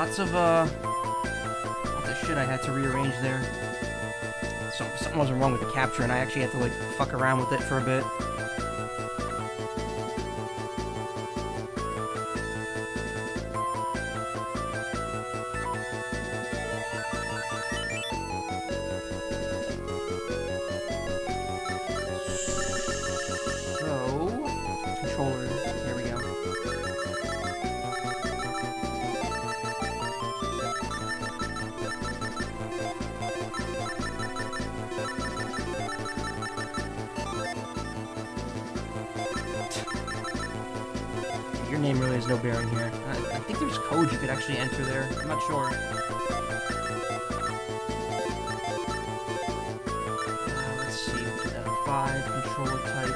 lots of shit I had to rearrange there. Something wasn't wrong with the capture, and I actually had to, like, fuck around with it for a bit. So, controller, here we go. Your name really has no bearing here. I think there's code you could actually enter there. I'm not sure. Let's see. 5 controller type.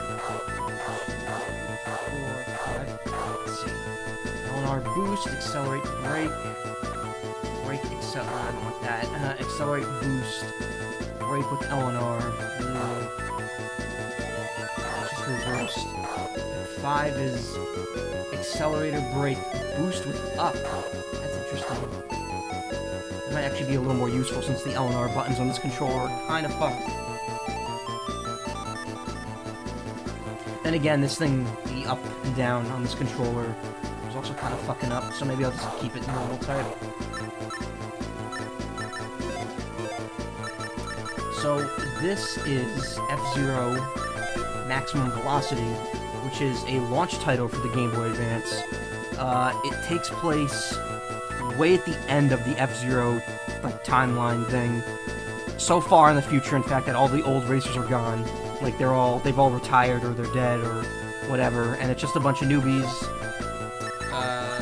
4, 5. Let's see. LNR boost, accelerate, brake. Brake, accelerate. I don't want that. Accelerate, boost. Brake with LNR. Just reversed. 5 is accelerator, brake, boost with up. That's interesting. It might actually be a little more useful since the LNR buttons on this controller are kind of fucked. Then again, this thing, the up and down on this controller, is also kind of fucking up, so maybe I'll just keep it normal type. So, this is F-Zero Maximum Velocity, which is a launch title for the Game Boy Advance. It takes place way at the end of the F-Zero like timeline thing. So far in the future, in fact, that all the old racers are gone. Like they've all retired or they're dead or whatever, and it's just a bunch of newbies.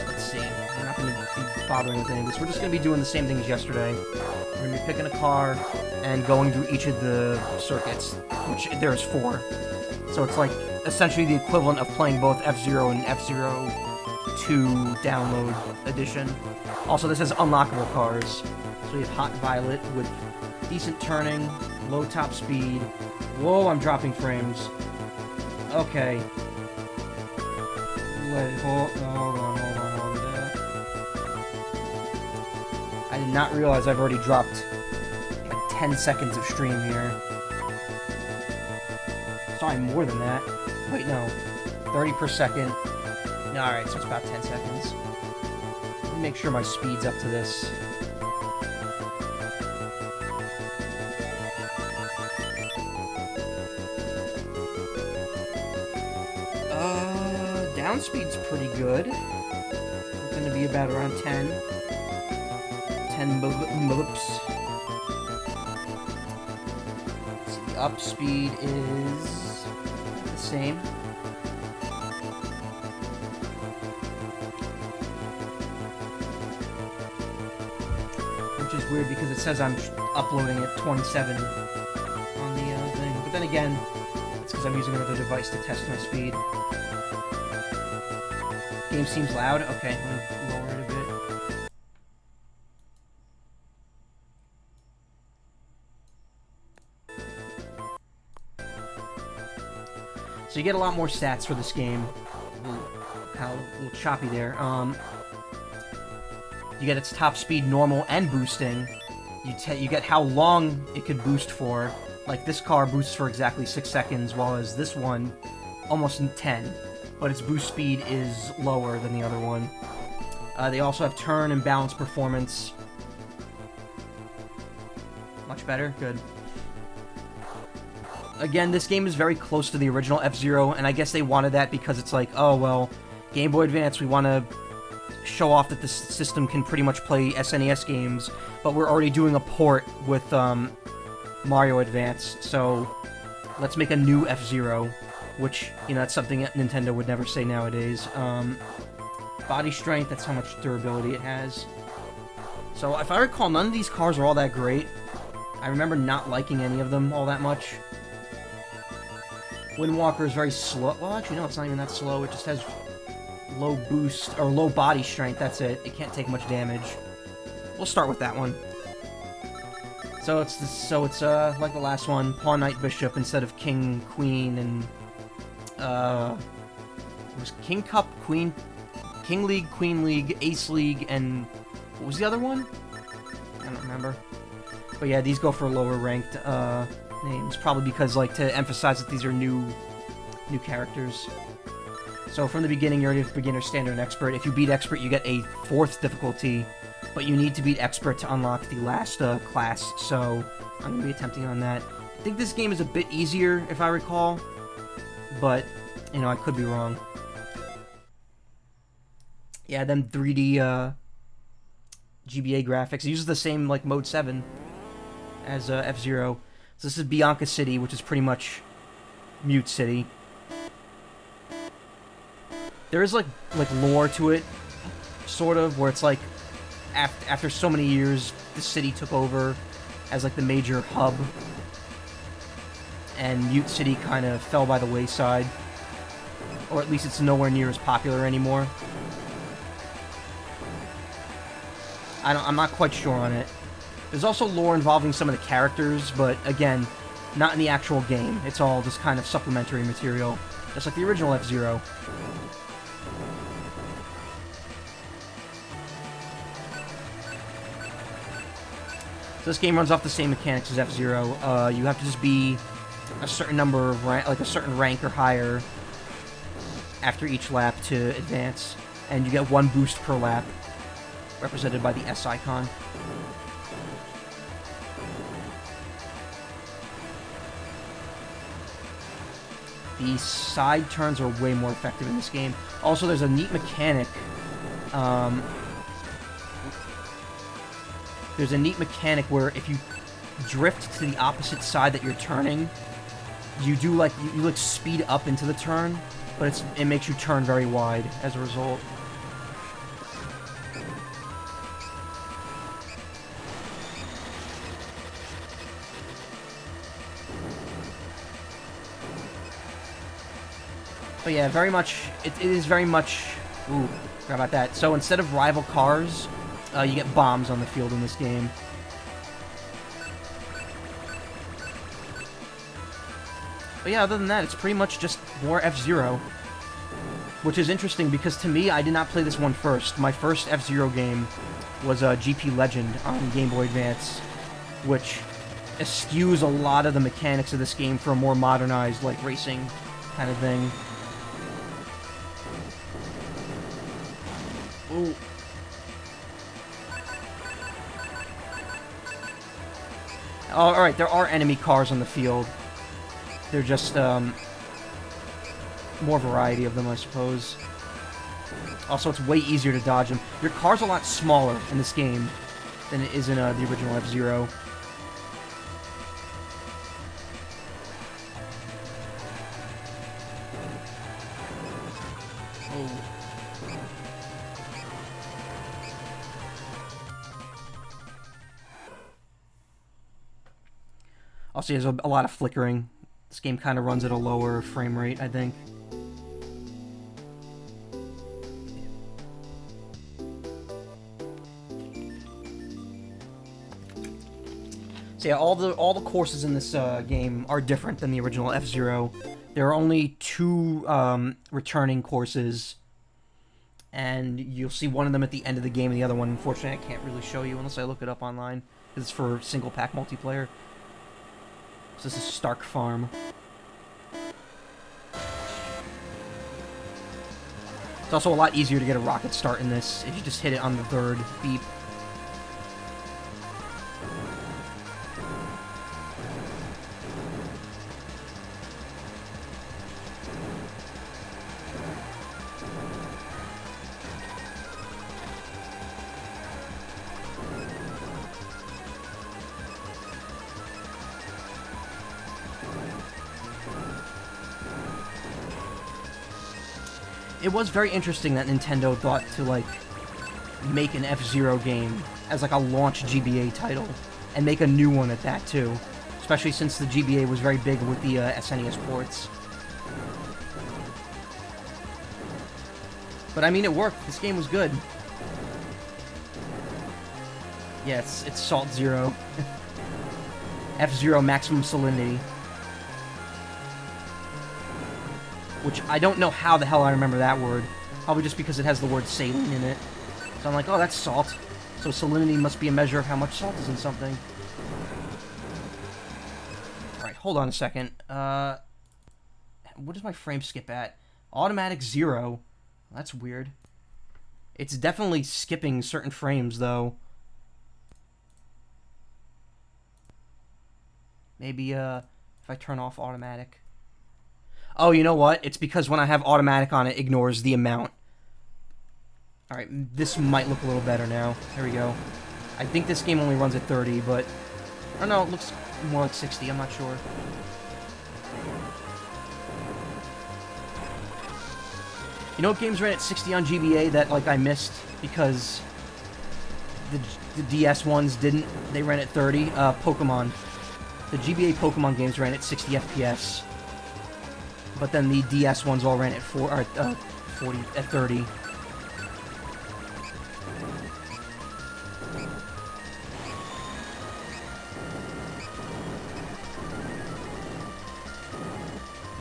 Let's see. We're not going to be bothering with any of this. We're just going to be doing the same thing as yesterday. We're going to be picking a car and going through each of the circuits, which there's 4. So it's like essentially the equivalent of playing both F-Zero and F-Zero 2 download edition. Also, this has unlockable cars. So we have Hot Violet with decent turning, low top speed. Whoa, I'm dropping frames. Okay. Hold on. I did not realize I've already dropped like 10 seconds of stream here. Sorry, more than that. Wait, no. 30 per second. No, alright, so it's about 10 seconds. Let me make sure my speed's up to this. Down speed's pretty good. We're gonna be about around 10. 10 millips. So the up speed is the same. Which is weird because it says I'm uploading at 27 on the thing. But then again, it's because I'm using another device to test my speed. Game seems loud. Okay, I'm gonna lower it a bit. So you get a lot more stats for this game. A little choppy there. You get its top speed, normal, and boosting. You get how long it could boost for. Like this car boosts for exactly 6 seconds, while as this one almost 10. But its boost speed is lower than the other one. They also have turn and balance performance. Much better? Good. Again, this game is very close to the original F-Zero, and I guess they wanted that because it's like, oh, well, Game Boy Advance, we want to show off that this system can pretty much play SNES games, but we're already doing a port with Mario Advance, so let's make a new F-Zero. Which, you know, that's something that Nintendo would never say nowadays. Body strength, that's how much durability it has. So, if I recall, none of these cars are all that great. I remember not liking any of them all that much. Windwalker is very slow. Well, actually, no, it's not even that slow. It just has low boost, or low body strength, that's it. It can't take much damage. We'll start with that one. So it's like the last one, Pawn, Knight, Bishop instead of King, Queen, and it was King Cup, King League, Queen League, Ace League, and What was the other one? I don't remember. But yeah, these go for lower ranked names, probably because, like, to emphasize that these are new characters. So from the beginning, you're already beginner, standard, and expert. If you beat expert, you get a 4th difficulty, but you need to beat expert to unlock the last class, so I'm going to be attempting on that. I think this game is a bit easier, if I recall, but, you know, I could be wrong. Yeah, them 3D GBA graphics. It uses the same, like, Mode 7 as F-Zero. So this is Bianca City, which is pretty much Mute City. There is, like lore to it, sort of, where it's like, after so many years, the city took over as, like, the major hub, and Mute City kind of fell by the wayside, or at least it's nowhere near as popular anymore. I'm not quite sure on it. There's also lore involving some of the characters, but again, not in the actual game. It's all just kind of supplementary material, just like the original F-Zero. So this game runs off the same mechanics as F-Zero. You have to just be a certain number of like a certain rank or higher after each lap to advance, and you get 1 boost per lap, represented by the S icon. The side turns are way more effective in this game. Also, there's a neat mechanic. There's a neat mechanic where if you drift to the opposite side that you're turning, you do like you like speed up into the turn, but it makes you turn very wide as a result. But yeah, very much, it is very much, ooh, forgot about that. So instead of rival cars, you get bombs on the field in this game. But yeah, other than that, it's pretty much just more F-Zero. Which is interesting, because to me, I did not play this one first. My first F-Zero game was GP Legend on Game Boy Advance, which eschews a lot of the mechanics of this game for a more modernized, like, racing kind of thing. Ooh. Oh, alright, there are enemy cars on the field. They're just, more variety of them, I suppose. Also, it's way easier to dodge them. Your car's a lot smaller in this game than it is in the original F-Zero. Oh. Also, there's a lot of flickering. This game kind of runs at a lower frame rate, I think. So yeah, all the courses in this game are different than the original F-Zero. There are only 2 returning courses, and you'll see one of them at the end of the game, and the other one, unfortunately, I can't really show you unless I look it up online, because it's for single-pack multiplayer. So this is Stark Farm. It's also a lot easier to get a rocket start in this if you just hit it on the 3rd beep. It was very interesting that Nintendo thought to, like, make an F-Zero game as, like, a launch GBA title, and make a new one at that, too. Especially since the GBA was very big with the SNES ports. But, I mean, it worked. This game was good. Yeah, it's Salt Zero. F-Zero Maximum Salinity. Which I don't know how the hell I remember that word. Probably just because it has the word saline in it. So I'm like, oh, that's salt. So salinity must be a measure of how much salt is in something. Alright, hold on a second. What does my frame skip at? Automatic 0. That's weird. It's definitely skipping certain frames, though. Maybe, if I turn off automatic. Oh, you know what? It's because when I have automatic on, it ignores the amount. Alright, this might look a little better now. There we go. I think this game only runs at 30, but... I don't know, it looks more like 60, I'm not sure. You know what games ran at 60 on GBA that, like, I missed because the DS ones didn't? They ran at 30? Pokemon. The GBA Pokemon games ran at 60 FPS. But then the DS ones all ran at 40, at 30.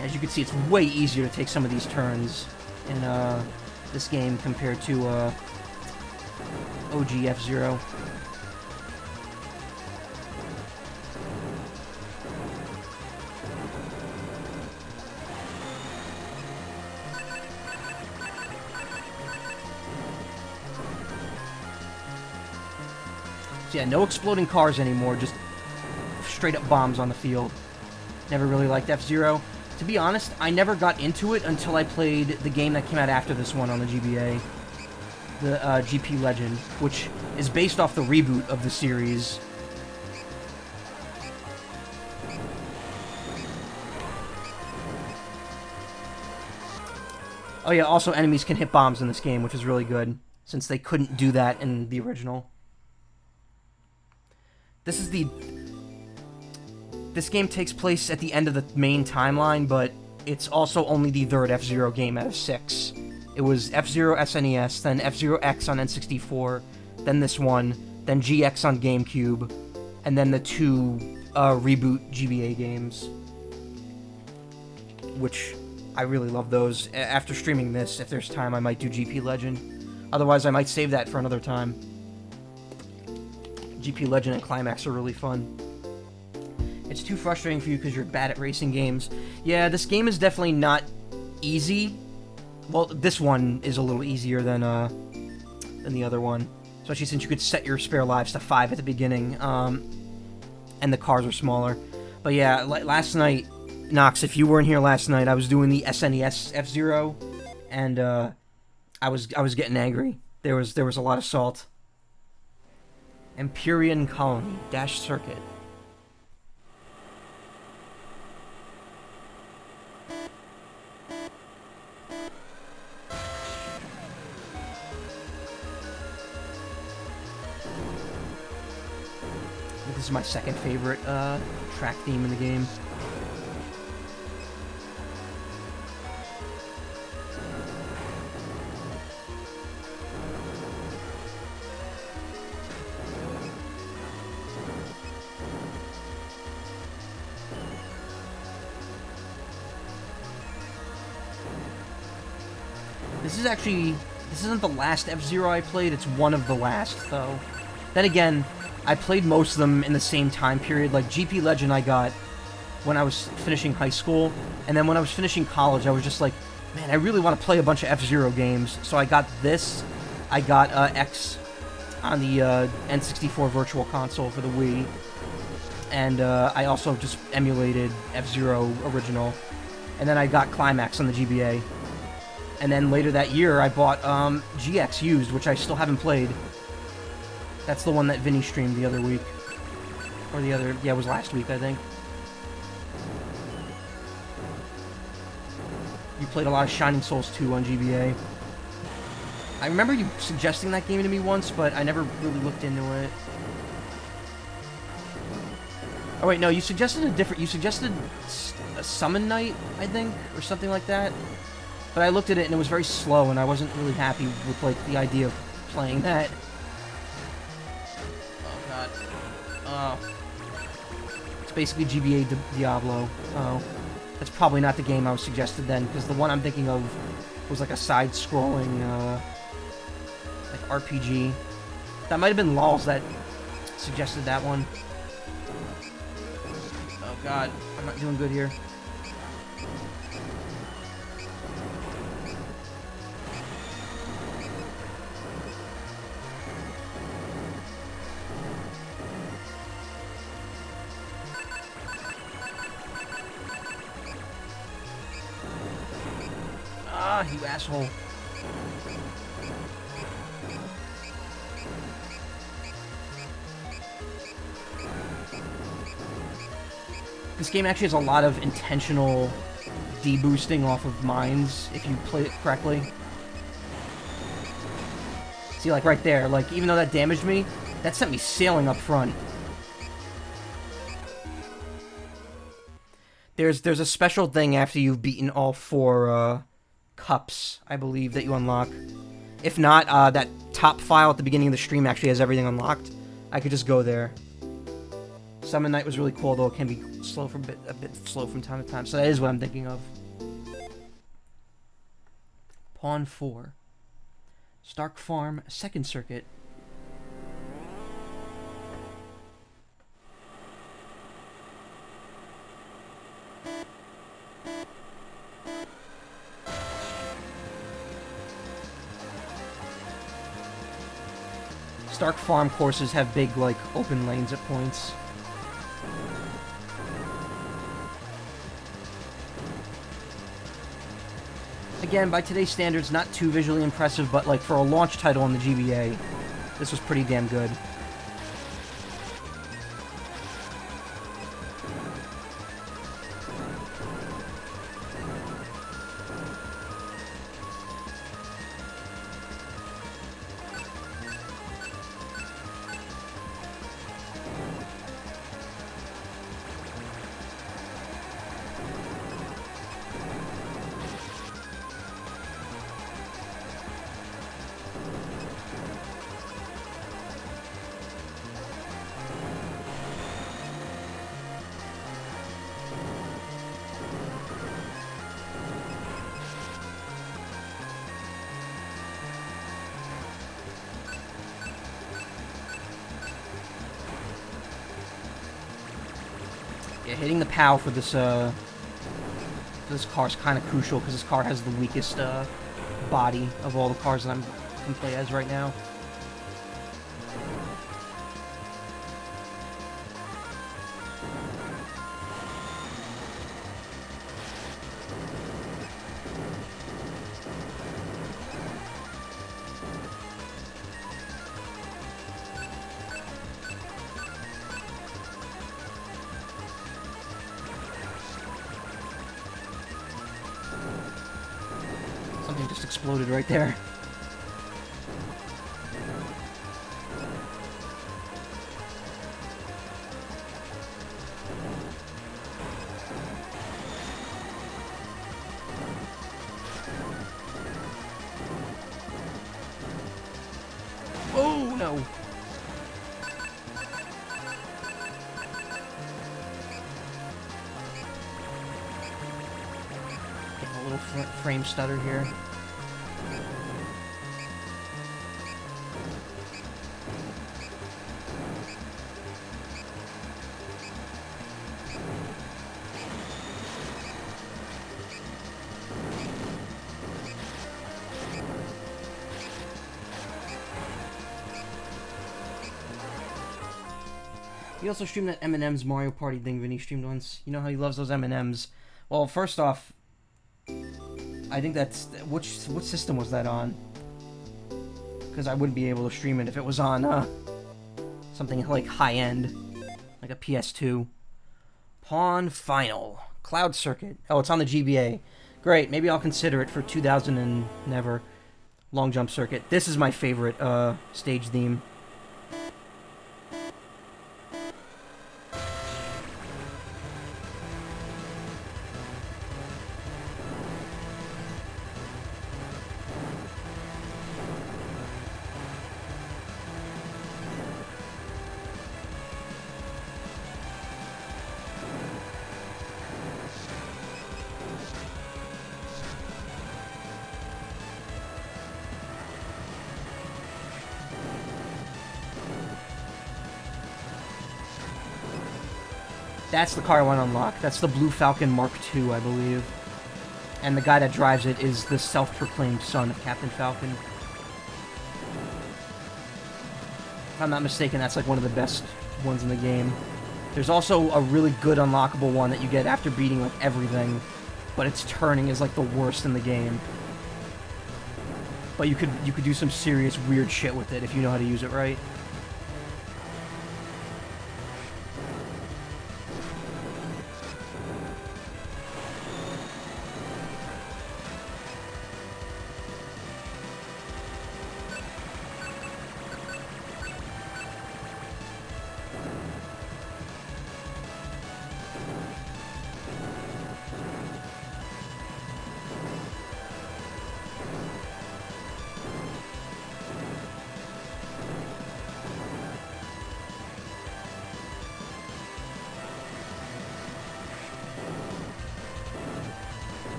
As you can see, it's way easier to take some of these turns in this game compared to OG F-Zero. So yeah, no exploding cars anymore, just straight up bombs on the field. Never really liked F-Zero. To be honest, I never got into it until I played the game that came out after this one on the GBA, the GP Legend, which is based off the reboot of the series. Oh yeah, also enemies can hit bombs in this game, which is really good, since they couldn't do that in the original. This game takes place at the end of the main timeline, but it's also only the third F-Zero game out of 6. It was F-Zero SNES, then F-Zero X on N64, then this one, then GX on GameCube, and then the 2 reboot GBA games. Which, I really love those. After streaming this, if there's time, I might do GP Legend. Otherwise, I might save that for another time. GP Legend and Climax are really fun. It's too frustrating for you because you're bad at racing games. Yeah, this game is definitely not easy. Well, this one is a little easier than the other one. Especially since you could set your spare lives to 5 at the beginning. And the cars are smaller. But yeah, last night, Nox, if you weren't here last night, I was doing the SNES F-Zero. And I was getting angry. There was a lot of salt. Empyrean Colony, Dash Circuit. This is my second favorite track theme in the game. This isn't the last F-Zero I played, it's one of the last, though. Then again, I played most of them in the same time period. Like, GP Legend I got when I was finishing high school, and then when I was finishing college, I was just like, man, I really want to play a bunch of F-Zero games. So I got this, I got X on the N64 Virtual Console for the Wii, and I also just emulated F-Zero Original, and then I got Climax on the GBA. And then later that year, I bought GX Used, which I still haven't played. That's the one that Vinny streamed the other week. Or the other... yeah, it was last week, I think. You played a lot of Shining Souls 2 on GBA. I remember you suggesting that game to me once, but I never really looked into it. Oh wait, no, you suggested a different... you suggested a Summon Night, I think? Or something like that? But I looked at it and it was very slow, and I wasn't really happy with, like, the idea of playing that. Oh, God. Oh. It's basically GBA Diablo. Oh. That's probably not the game I was suggested then, because the one I'm thinking of was, like, a side-scrolling, like, RPG. That might have been Lols that suggested that one. Oh god, I'm not doing good here. Ah, you asshole. This game actually has a lot of intentional deboosting off of mines if you play it correctly. See, like right there, like even though that damaged me, that sent me sailing up front. There's a special thing after you've beaten all 4 cups, I believe, that you unlock. If not, that top file at the beginning of the stream actually has everything unlocked. I could just go there. Summon Night was really cool, though it can be slow for a bit slow from time to time. So that is what I'm thinking of. Pawn 4. Stark Farm, 2nd Circuit. Stark Farm courses have big, like, open lanes at points. Again, by today's standards, not too visually impressive, but, like, for a launch title on the GBA, this was pretty damn good. Yeah, hitting the POW for this car is kind of crucial because this car has the weakest body of all the cars that I can play as right now. Something just exploded right there. Oh no! Getting a little frame stutter here. He also streamed that M&M's Mario Party thing Vinny streamed once. You know how he loves those M&M's. Well, first off, I think that's... Which system was that on? Because I wouldn't be able to stream it if it was on something like high-end, like a PS2. Pawn Final. Cloud Circuit. Oh, it's on the GBA. Great, maybe I'll consider it for 2000 and never. Long Jump Circuit. This is my favorite stage theme. That's the car I want to unlock. That's the Blue Falcon Mark II, I believe. And the guy that drives it is the self-proclaimed son of Captain Falcon. If I'm not mistaken, that's like one of the best ones in the game. There's also a really good unlockable one that you get after beating like everything, but its turning is like the worst in the game. But you could do some serious weird shit with it if you know how to use it right.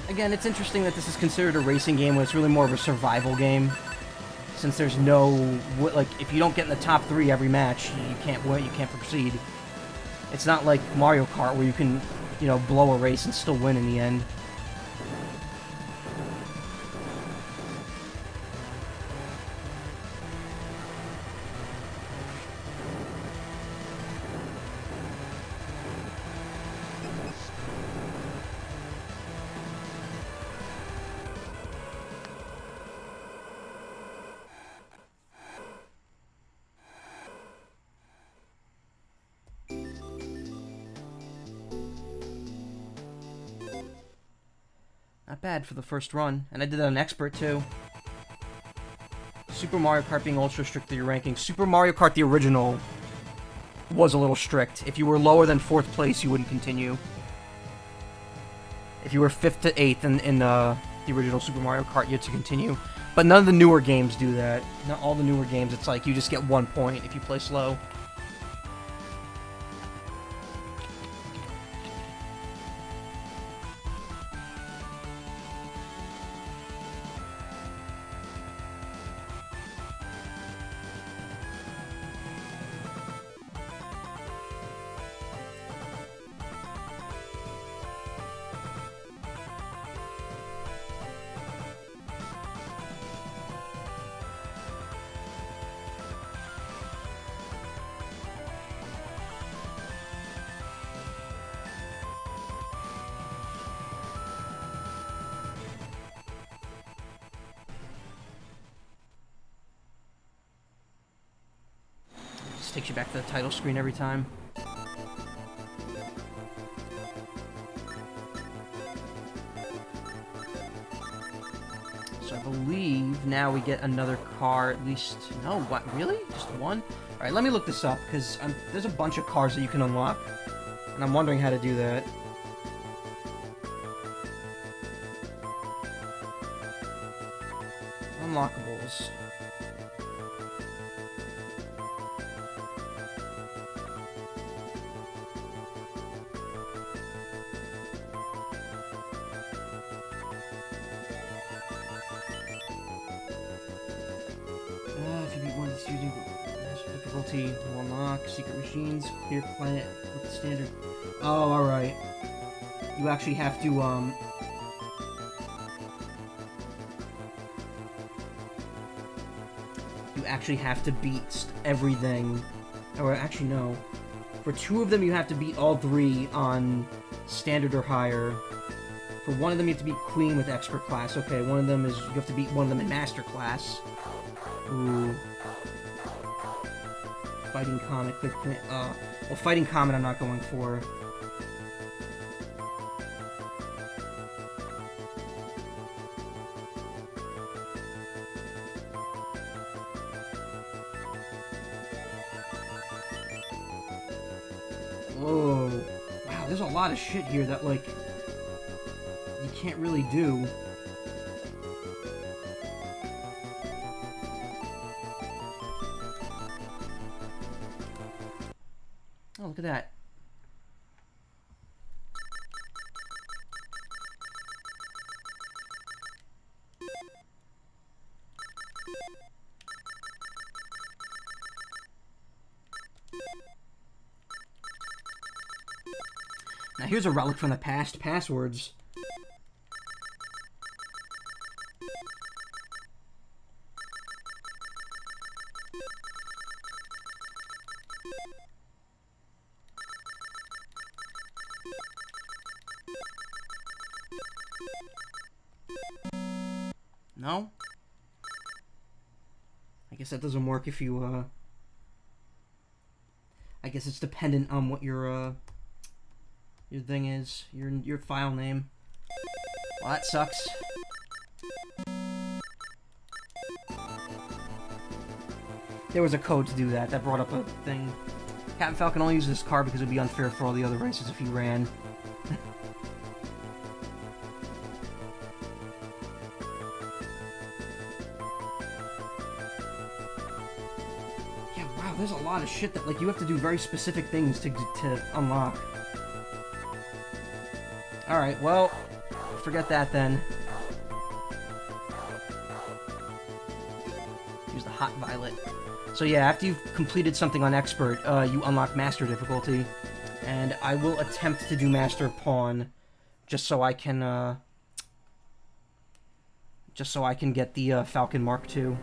Again, it's interesting that this is considered a racing game when it's really more of a survival game. Since there's no, like, if you don't get in the top 3 every match, you can't win, you can't proceed. It's not like Mario Kart where you can, you know, blow a race and still win in the end. Not bad for the first run, and I did that on Expert too. Super Mario Kart being ultra strict to your ranking. Super Mario Kart the original was a little strict. If you were lower than 4th place, you wouldn't continue. If you were 5th to 8th in the original Super Mario Kart, you had to continue. But none of the newer games do that. Not all the newer games, it's like you just get 1 point if you place low. Takes you back to the title screen every time. So I believe now we get another car, at least... No, what? Really? Just one? Alright, let me look this up, because there's a bunch of cars that you can unlock, and I'm wondering how to do that. Unlockables. Difficulty to unlock, secret machines, clear planet with the standard. Oh, alright. You actually have to, you actually have to beat everything. Or actually, no. For 2 of them, you have to beat all 3 on standard or higher. For 1 of them, you have to beat Queen with expert class. Okay, one of them is, you have to beat one of them in master class. Ooh. Fighting Comet, well, Fighting Comet I'm not going for. Whoa. Wow, there's a lot of shit here that, like, you can't really do. Oh, look at that. Now here's a relic from the past, passwords. No? I guess that doesn't work if you, I guess it's dependent on what your thing is, your file name. Well, that sucks. There was a code to do that. That brought up a thing. Captain Falcon only uses this car because it would be unfair for all the other races if he ran. Yeah, wow, there's a lot of shit that, like, you have to do very specific things to unlock. Alright, well, forget that then. Use the Hot Violet. So yeah, after you've completed something on Expert, you unlock Master difficulty. And I will attempt to do Master Pawn, just so I can get the Falcon Mark II.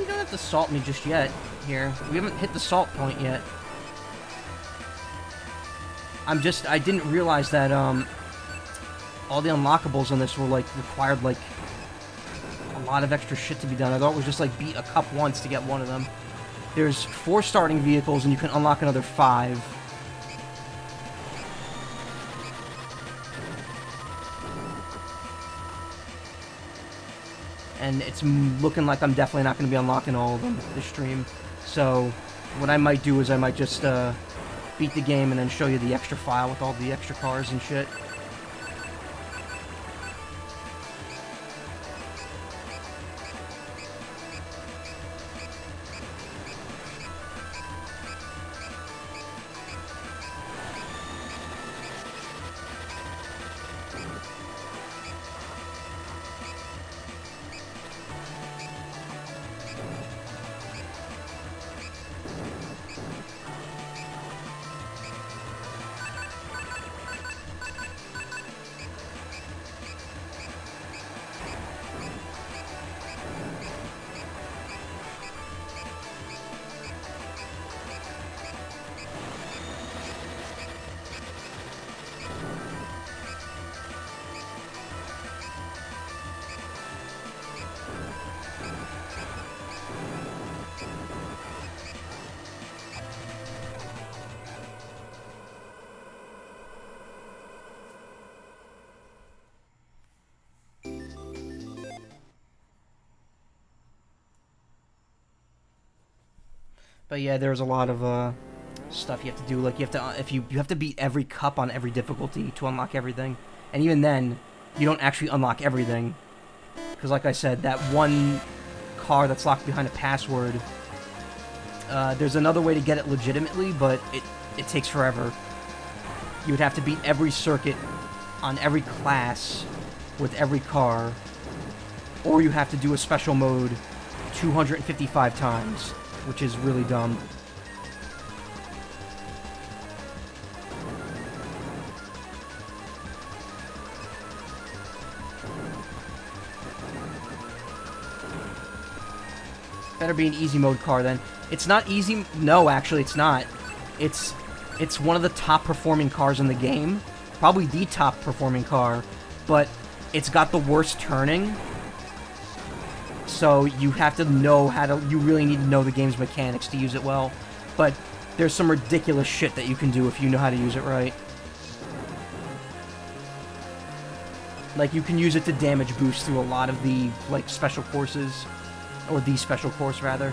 You don't have to salt me just yet, here. We haven't hit the salt point yet. I didn't realize that, all the unlockables on this were, like, required, like, a lot of extra shit to be done. I thought it was just, like, beat a cup once to get one of them. There's 4 starting vehicles, and you can unlock another 5. And it's looking like I'm definitely not going to be unlocking all of them this stream. So, what I might do is I might just beat the game and then show you the extra file with all the extra cars and shit. But yeah, there's a lot of stuff you have to do. Like you have to beat every cup on every difficulty to unlock everything, and even then, you don't actually unlock everything, because like I said, that one car that's locked behind a password, There's another way to get it legitimately, but it takes forever. You would have to beat every circuit on every class with every car, or you have to do a special mode 255 times, which is really dumb. Better be an easy mode car then. It's not easy. No, actually, it's not. It's one of the top performing cars in the game. Probably the top performing car, but it's got the worst turning. So you have to know how to... You really need to know the game's mechanics to use it well. But there's some ridiculous shit that you can do if you know how to use it right. Like, you can use it to damage boost through a lot of the, like, special courses. Or the special course, rather.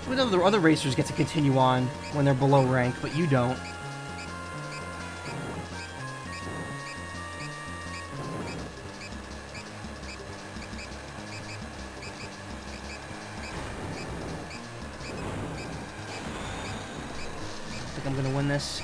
We know the other racers get to continue on when they're below rank, but you don't. I think I'm gonna win this.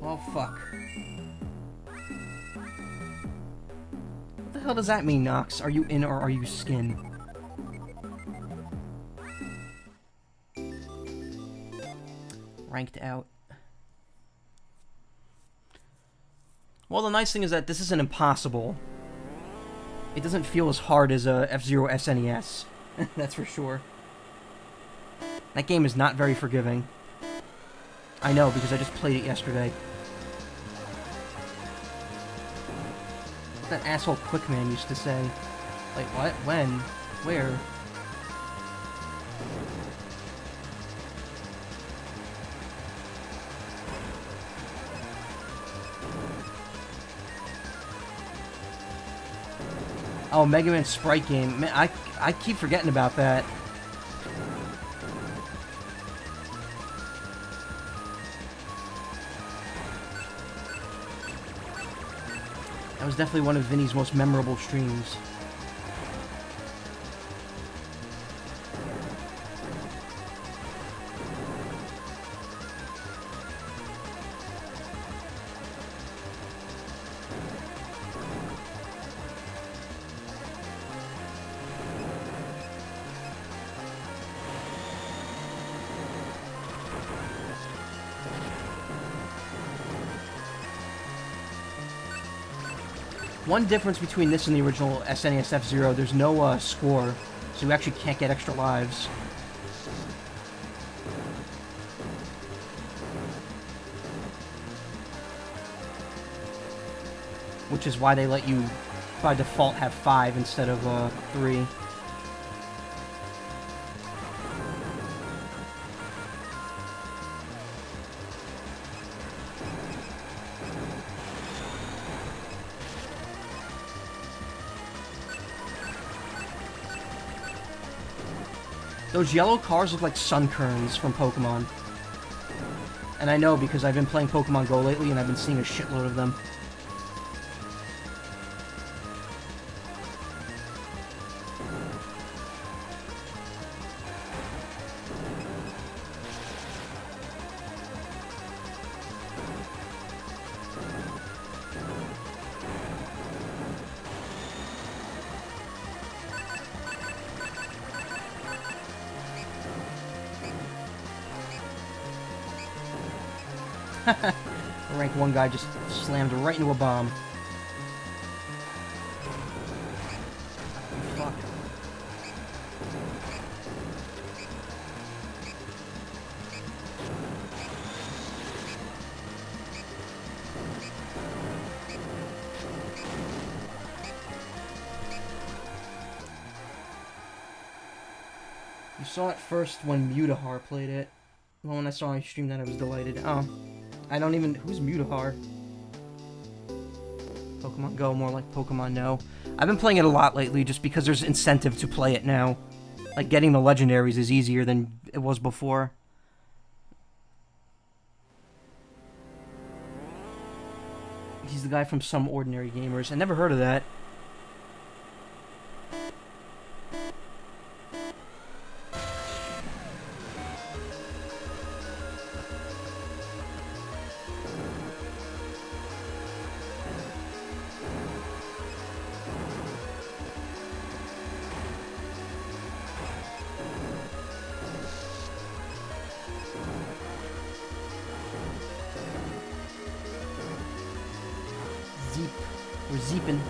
Oh, fuck. What the hell does that mean, Nox? Are you in or are you skin? Ranked out. Well, the nice thing is that this isn't impossible. It doesn't feel as hard as a F-Zero SNES. That's for sure. That game is not very forgiving. I know, because I just played it yesterday. What that asshole Quickman used to say. Like, what? When? Where? Oh, Mega Man Sprite game. Man, I keep forgetting about that. That was definitely one of Vinny's most memorable streams. One difference between this and the original SNES F-Zero, there's no score, so you actually can't get extra lives. Which is why they let you, by default, have 5 instead of 3. Those yellow cars look like sun kerns from Pokemon. And I know because I've been playing Pokemon Go lately and I've been seeing a shitload of them. The rank 1 guy just slammed right into a bomb. Fuck. You saw it first when Mutahar played it. Well, when I saw you stream that, I was delighted. Oh. I don't even... Who's Mutahar? Pokemon Go, more like Pokemon No. I've been playing it a lot lately just because there's incentive to play it now. Like, getting the legendaries is easier than it was before. He's the guy from Some Ordinary Gamers. I never heard of that. We're zeeping.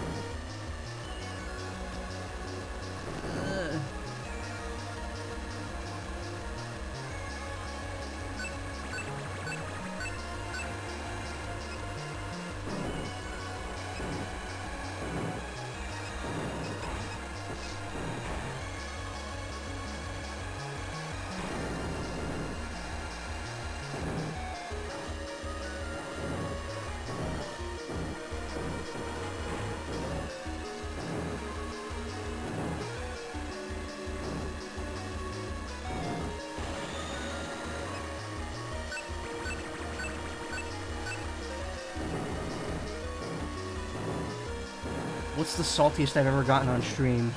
What's the saltiest I've ever gotten on stream?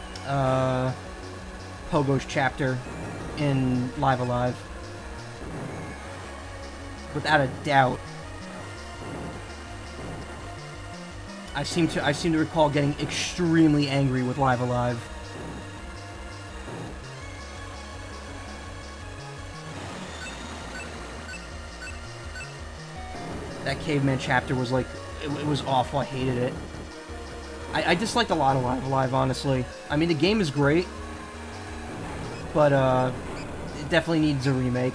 Pogo's chapter in Live Alive. Without a doubt. I seem to recall getting extremely angry with Live Alive. That caveman chapter was like, it was awful. I hated it. I disliked a lot of Live Alive, honestly. I mean, the game is great, but it definitely needs a remake.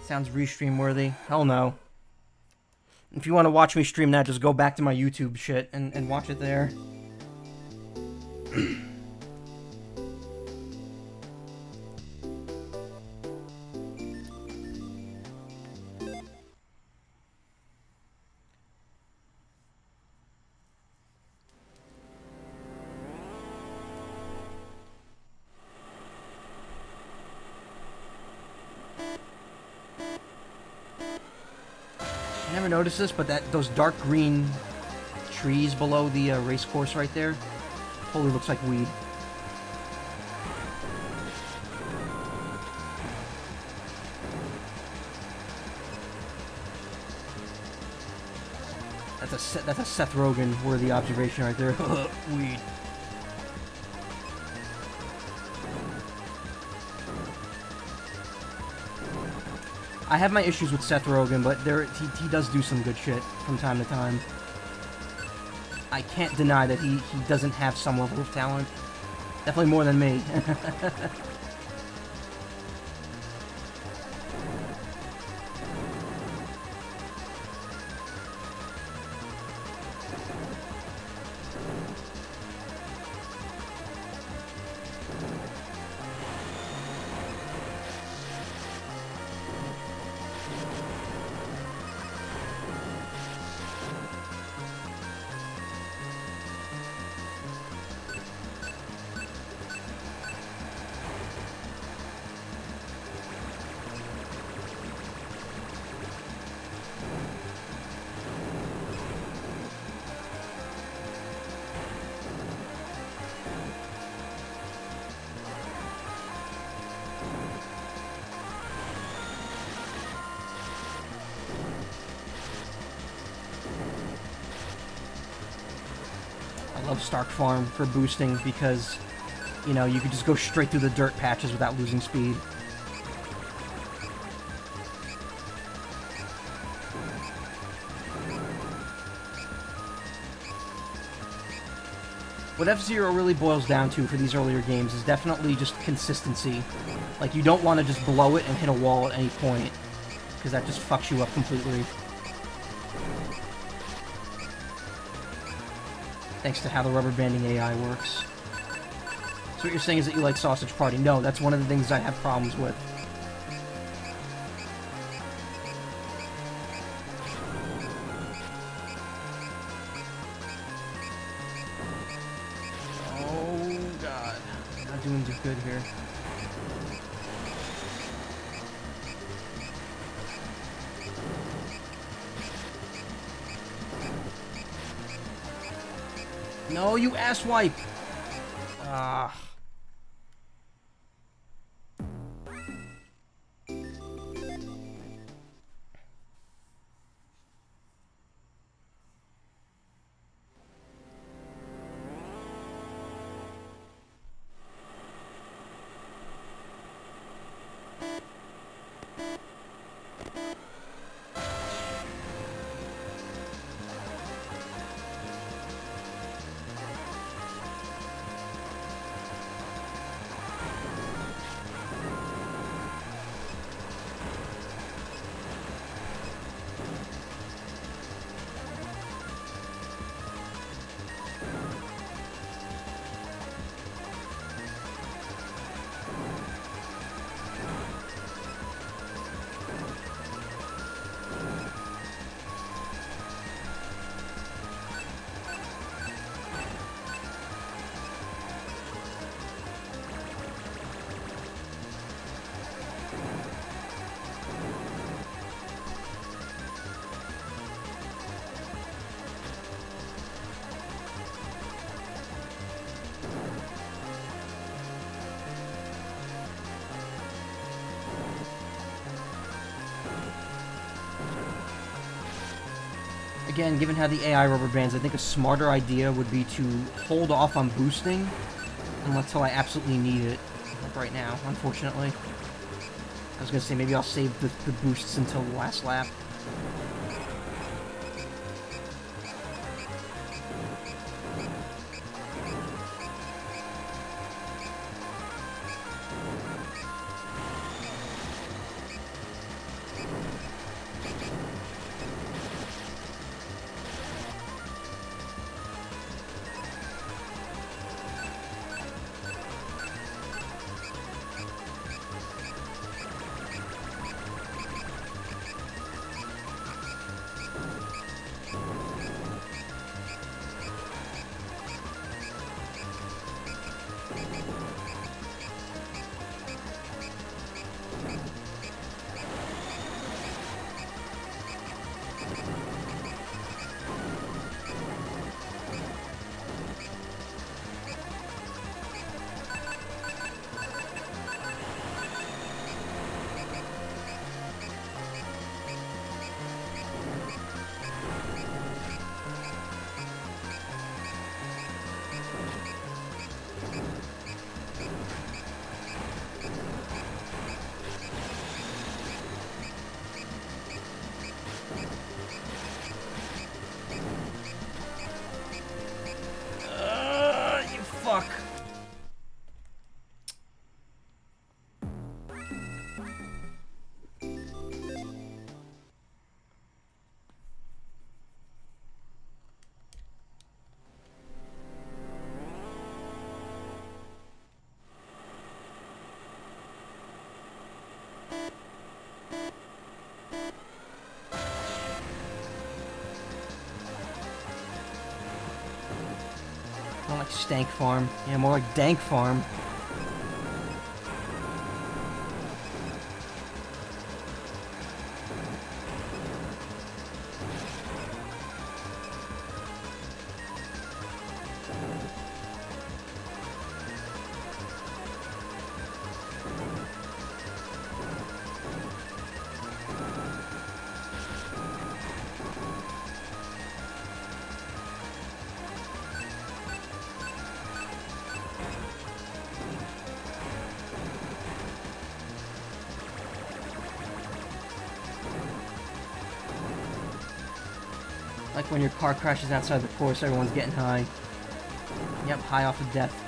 Sounds restream worthy. Hell no. If you want to watch me stream that, just go back to my YouTube shit and watch it there. Never noticed this, but those dark green trees below the race course right there totally looks like weed. That's a Seth Rogen worthy observation right there. Weed. I have my issues with Seth Rogen, but he does do some good shit from time to time. I can't deny that he doesn't have some level of talent. Definitely more than me. I love Stark Farm for boosting because, you know, you could just go straight through the dirt patches without losing speed. What F-Zero really boils down to for these earlier games is definitely just consistency. Like, you don't want to just blow it and hit a wall at any point, because that just fucks you up completely. Thanks to how the rubber banding AI works. So what you're saying is that you like Sausage Party. No, that's one of the things I have problems with. Oh, God. I'm not doing too good here. No, you asswipe! Ah. Again, given how the AI rubber bands, I think a smarter idea would be to hold off on boosting until I absolutely need it. Like right now, unfortunately. I was gonna say maybe I'll save the boosts until the last lap. Stank Farm. Yeah, more like Dank Farm. Like when your car crashes outside the course, everyone's getting high. Yep, high off of death.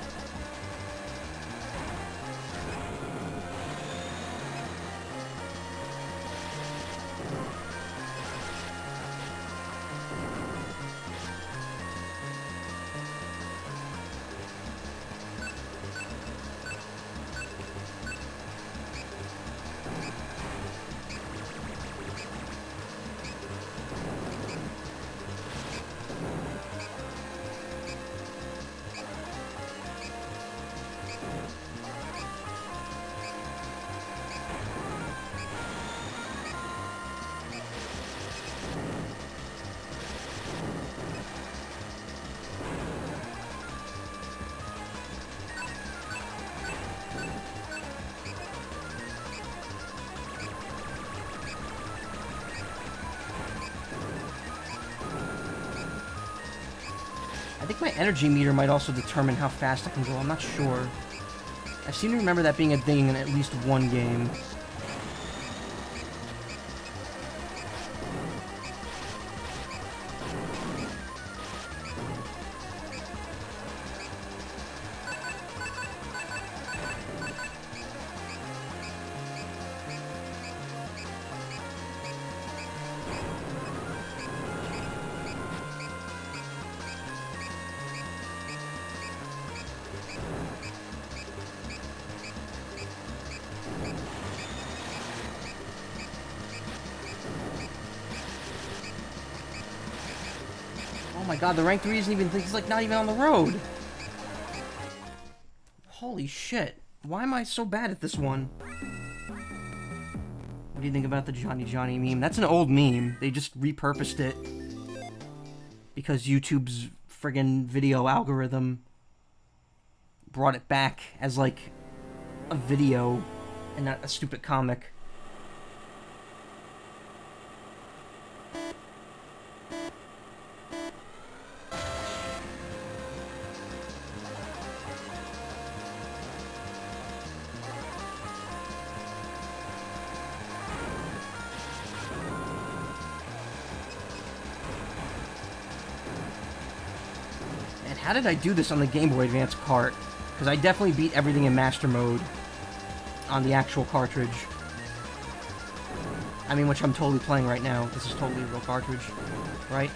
I think my energy meter might also determine how fast I can go. I'm not sure. I seem to remember that being a thing in at least one game. Oh my god, the rank 3 isn't even, he's like not even on the road. Holy shit. Why am I so bad at this one? What do you think about the Johnny Johnny meme? That's an old meme. They just repurposed it because YouTube's friggin' video algorithm brought it back as like a video and not a stupid comic. How did I do this on the Game Boy Advance cart? Because I definitely beat everything in Master Mode on the actual cartridge. I mean, which I'm totally playing right now. This is totally a real cartridge, right?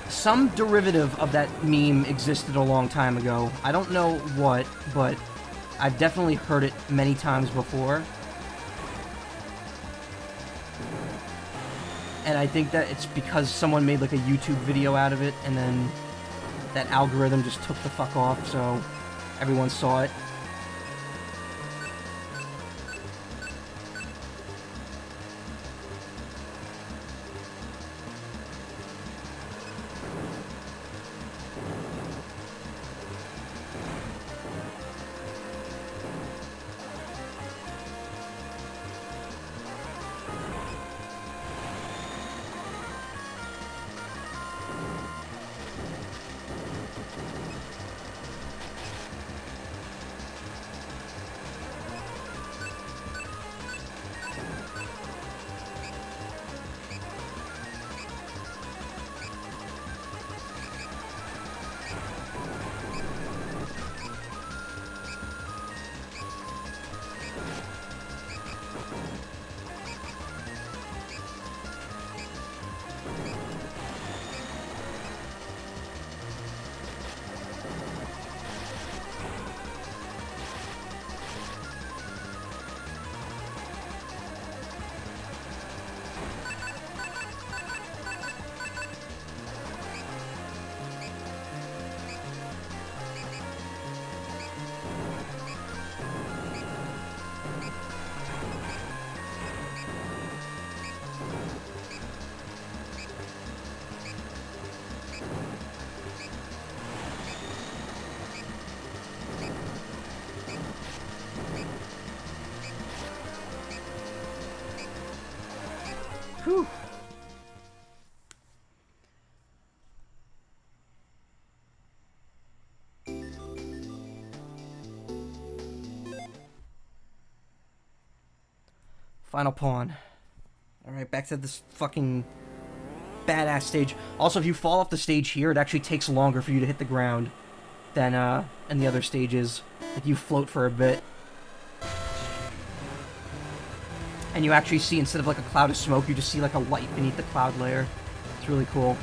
Some derivative of that meme existed a long time ago. I don't know what, but I've definitely heard it many times before. And I think that it's because someone made like a YouTube video out of it, and then that algorithm just took the fuck off, so everyone saw it. Whew. Final pawn. Alright, back to this fucking badass stage. Also, if you fall off the stage here, it actually takes longer for you to hit the ground than in the other stages. Like, you float for a bit. And you actually see, instead of like a cloud of smoke, you just see like a light beneath the cloud layer. It's really cool.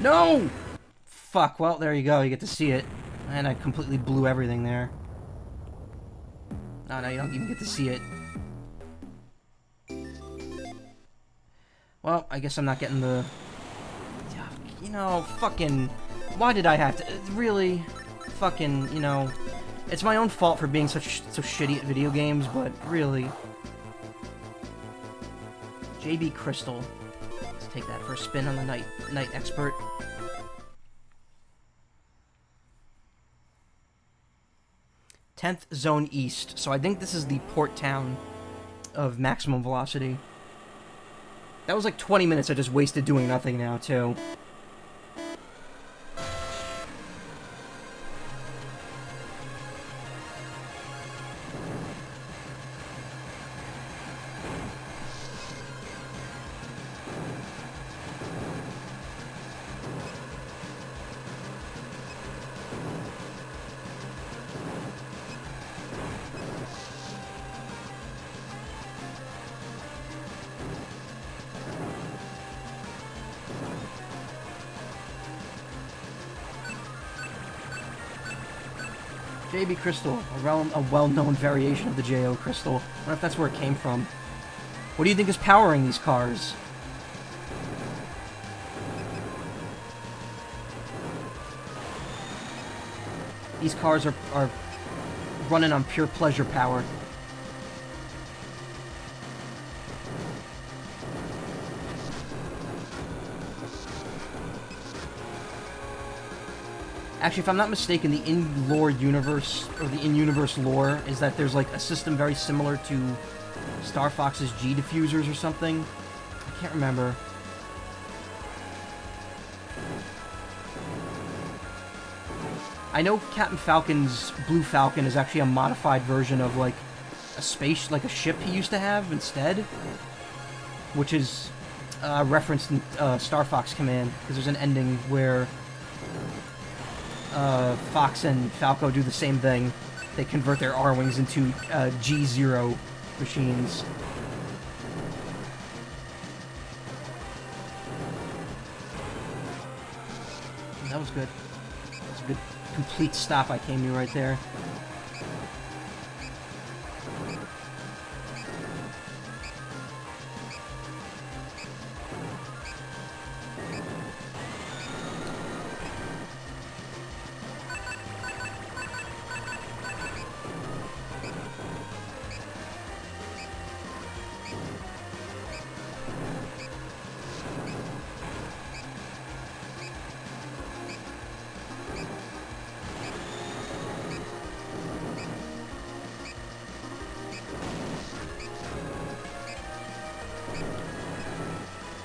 No! Fuck, well, there you go. You get to see it. And I completely blew everything there. Oh, no, you don't even get to see it. Well, I guess I'm not getting the... You know, fucking... Why did I have to... Really? Fucking, you know... It's my own fault for being so shitty at video games, but really... JB Crystal. Let's take that for a spin on the Night Expert. Tenth Zone East. So I think this is the port town of Maximum Velocity. That was like 20 minutes I just wasted doing nothing now, too. JB Crystal, a well-known variation of the JO Crystal. I wonder if that's where it came from. What do you think is powering these cars? These cars are running on pure pleasure power. Actually, if I'm not mistaken, the in-lore universe, or the in-universe lore, is that there's like a system very similar to Star Fox's G diffusers or something. I can't remember. I know Captain Falcon's Blue Falcon is actually a modified version of like a ship he used to have instead, which is referenced in Star Fox Command, because there's an ending where Fox and Falco do the same thing. They convert their R-Wings into G0 machines. That was good. That was a good complete stop I came to right there.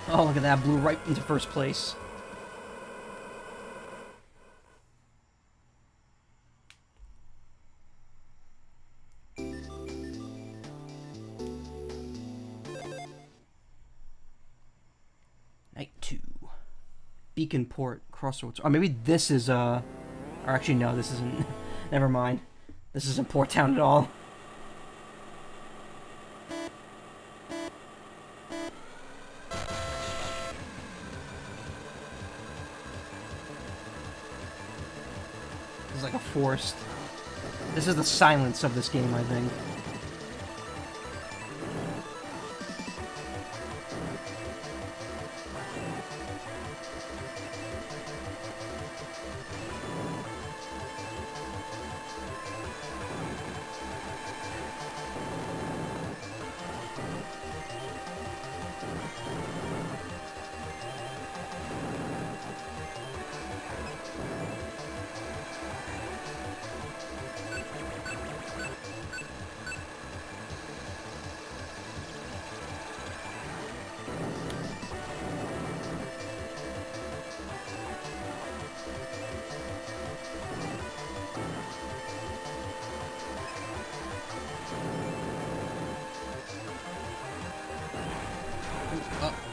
Oh, look at that. Blew right into first place. Night 2. Beacon Port, Crossroads. Or maybe this is, or actually, no, this isn't. Never mind. This isn't Port Town at all. This is like a forest. This is the silence of this game, I think.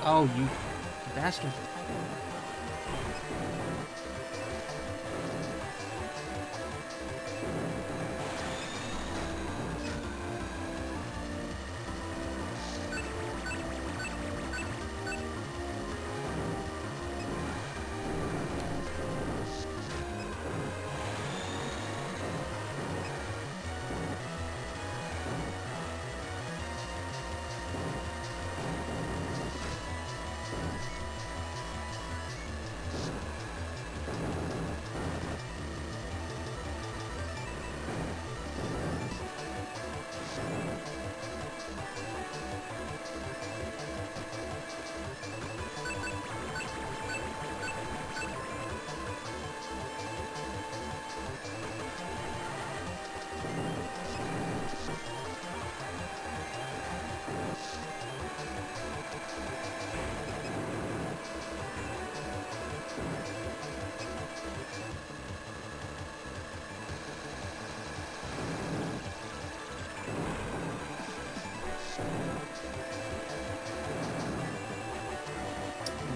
Oh, you bastard.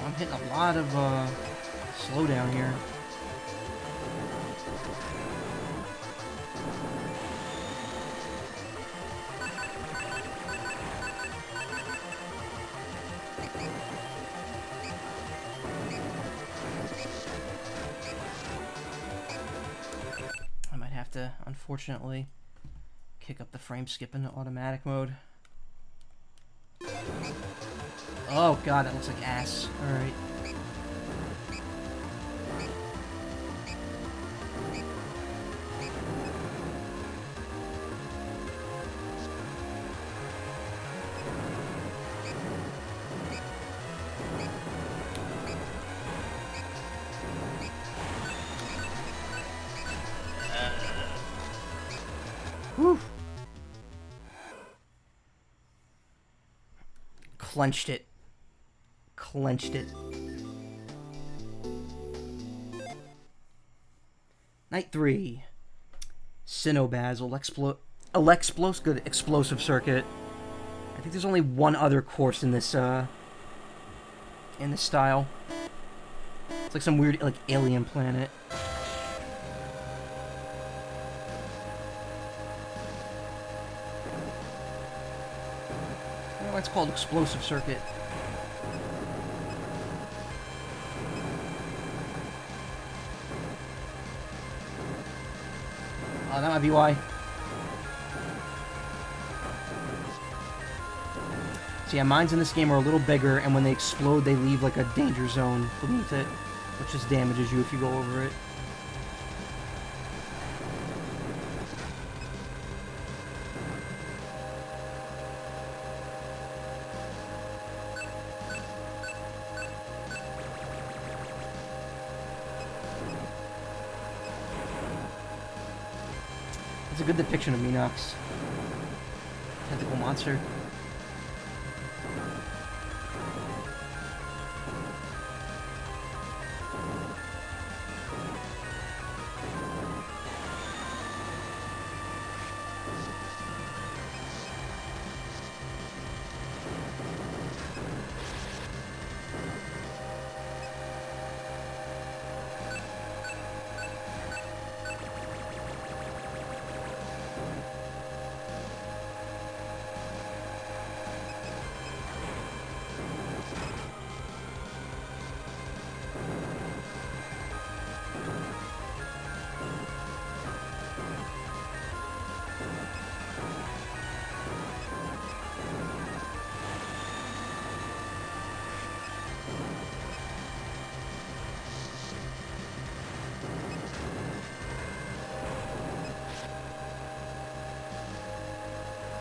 I'm hitting a lot of slowdown here. I might have to, unfortunately, kick up the frame skip into automatic mode. Oh god, that looks like ass. Alright. Whew. Clenched it. Clenched it. Night 3. Cinnobaz, good explosive circuit. I think there's only one other course in this style. It's like some weird like alien planet. I don't know why it's called explosive circuit. Oh, that might be why. So yeah, mines in this game are a little bigger, and when they explode, they leave like a danger zone beneath it, which just damages you if you go over it. It's a good depiction of Minox. Tentacle monster.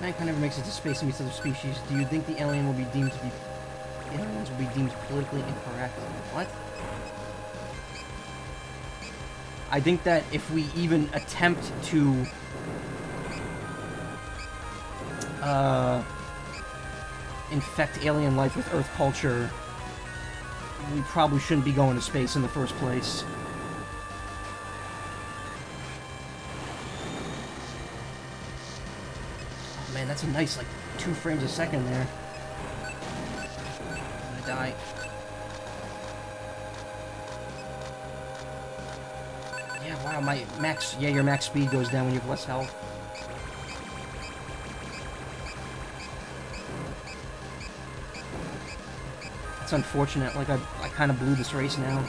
Mankind never makes it to space and meets other species. Do you think the alien will be deemed to be... aliens will be deemed politically incorrect? What? I think that if we even attempt to... infect alien life with Earth culture, we probably shouldn't be going to space in the first place. Oh man, that's a nice, like, 2 frames a second there. I'm gonna die. Yeah, wow, my max... Yeah, your max speed goes down when you have less health. It's unfortunate, like, I kind of blew this race now.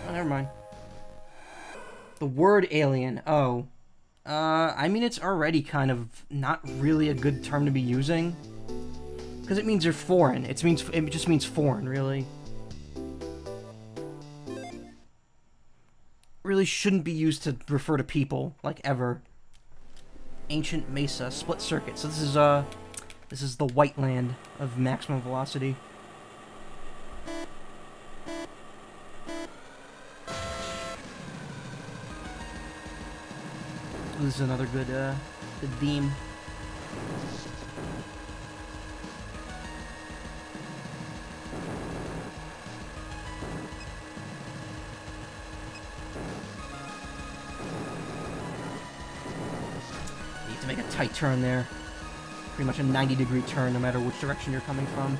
Oh, never mind. The word alien, oh. I mean, it's already kind of not really a good term to be using. Because it means you're foreign. It just means foreign, really. Really shouldn't be used to refer to people, like, ever. Ancient Mesa, split circuit. So this is the white land of maximum velocity. This is another good theme. You need to make a tight turn there. Pretty much a 90-degree turn, no matter which direction you're coming from.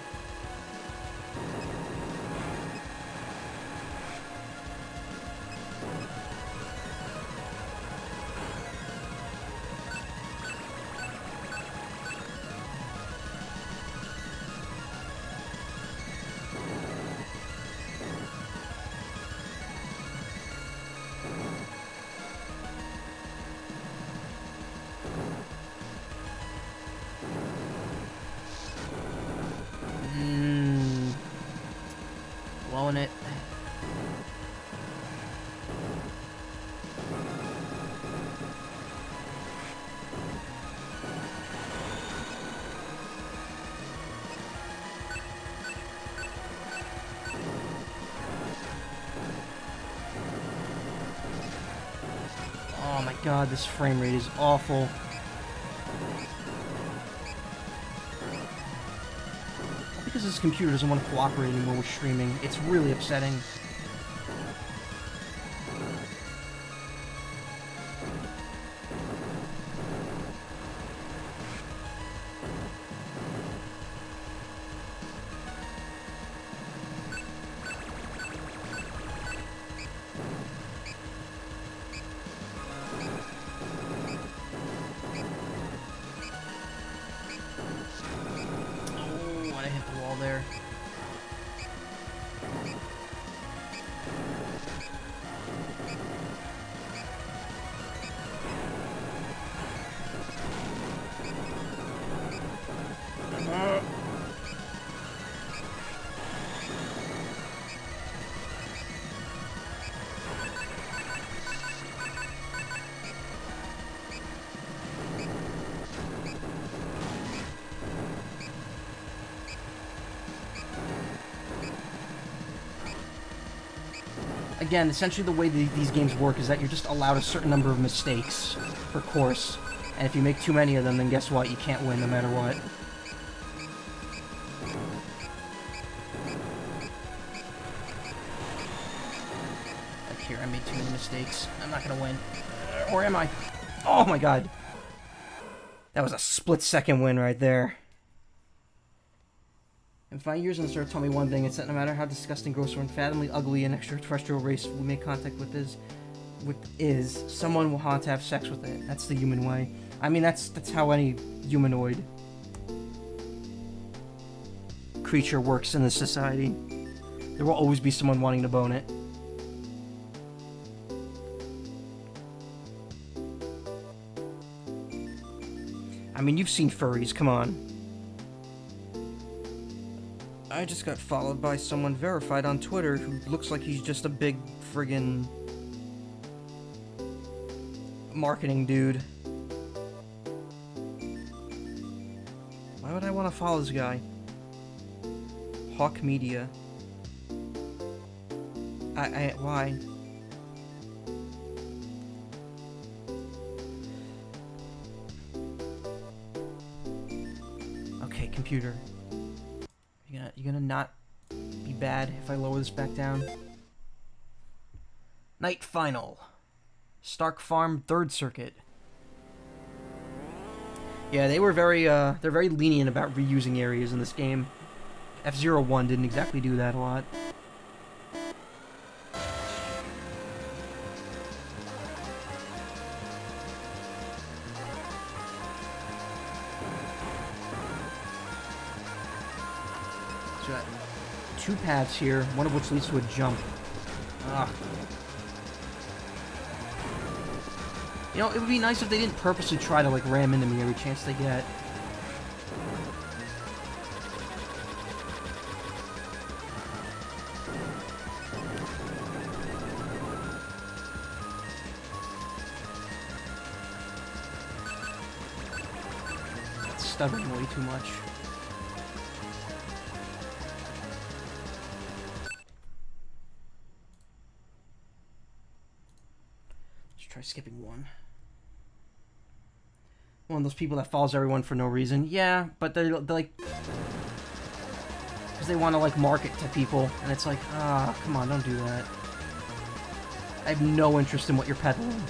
Blowing it. Oh my god, this frame rate is awful. Because this computer doesn't want to cooperate anymore with streaming. It's really upsetting. There. Again, essentially the way these games work is that you're just allowed a certain number of mistakes per course. And if you make too many of them, then guess what? You can't win no matter what. Like here, I made too many mistakes. I'm not gonna win. Or am I? Oh my god. That was a split-second win right there. In 5 years on this earth taught me one thing, it's that no matter how disgusting, gross, or unfathomably ugly an extraterrestrial race we make contact with is, someone will want to have sex with it. That's the human way. I mean, that's how any humanoid creature works in this society. There will always be someone wanting to bone it. I mean, you've seen furries, come on. I just got followed by someone verified on Twitter who looks like he's just a big friggin' marketing dude. Why would I want to follow this guy? Hawk Media. Why? Okay, computer. You gonna not be bad if I lower this back down? Night Final. Stark Farm 3rd Circuit. Yeah, they were they're very lenient about reusing areas in this game. F-Zero 1 didn't exactly do that a lot. So, 2 paths here, one of which leads to a jump. Ugh. You know, it would be nice if they didn't purposely try to, like, ram into me every chance they get. It's stuttering way too much. Let's try skipping one. One of those people that follows everyone for no reason. Yeah, but they're like... because they want to, like, market to people. And it's like, come on, don't do that. I have no interest in what you're peddling.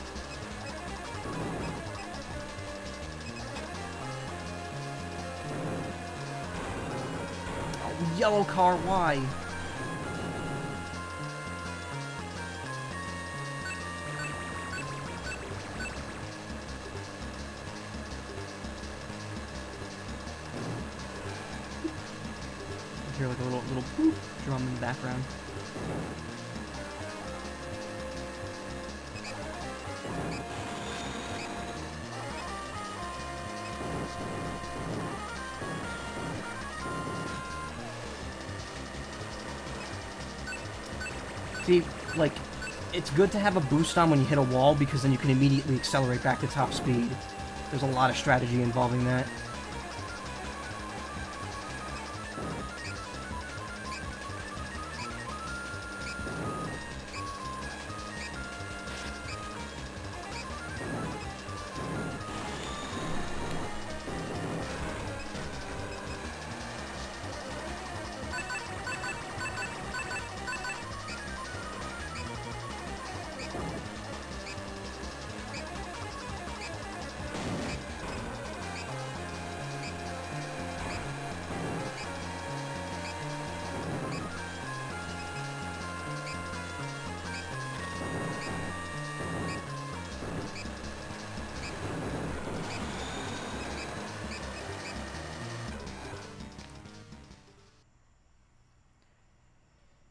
Oh, yellow car, why? Hear like a little boop drum in the background. See, like, it's good to have a boost on when you hit a wall because then you can immediately accelerate back to top speed. There's a lot of strategy involving that.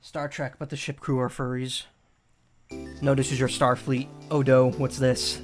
Star Trek, but the ship crew are furries. No, this is your Starfleet. Odo, what's this?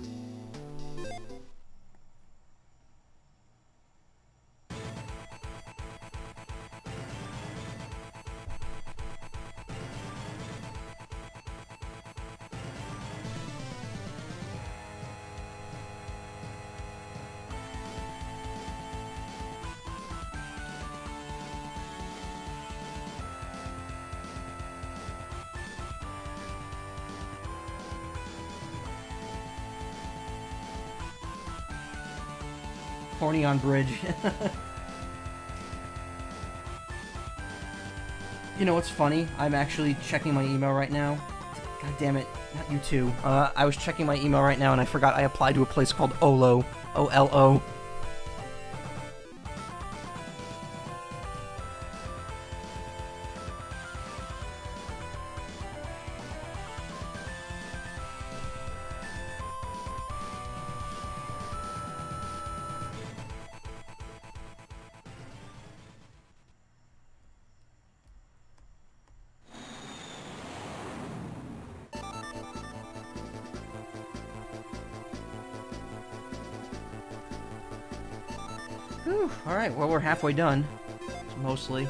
Horny on bridge. You know what's funny? I'm actually checking my email right now. God damn it, not you too. I was checking my email right now and I forgot I applied to a place called OLO. O-L-O. Whew, alright, well, we're halfway done. Mostly.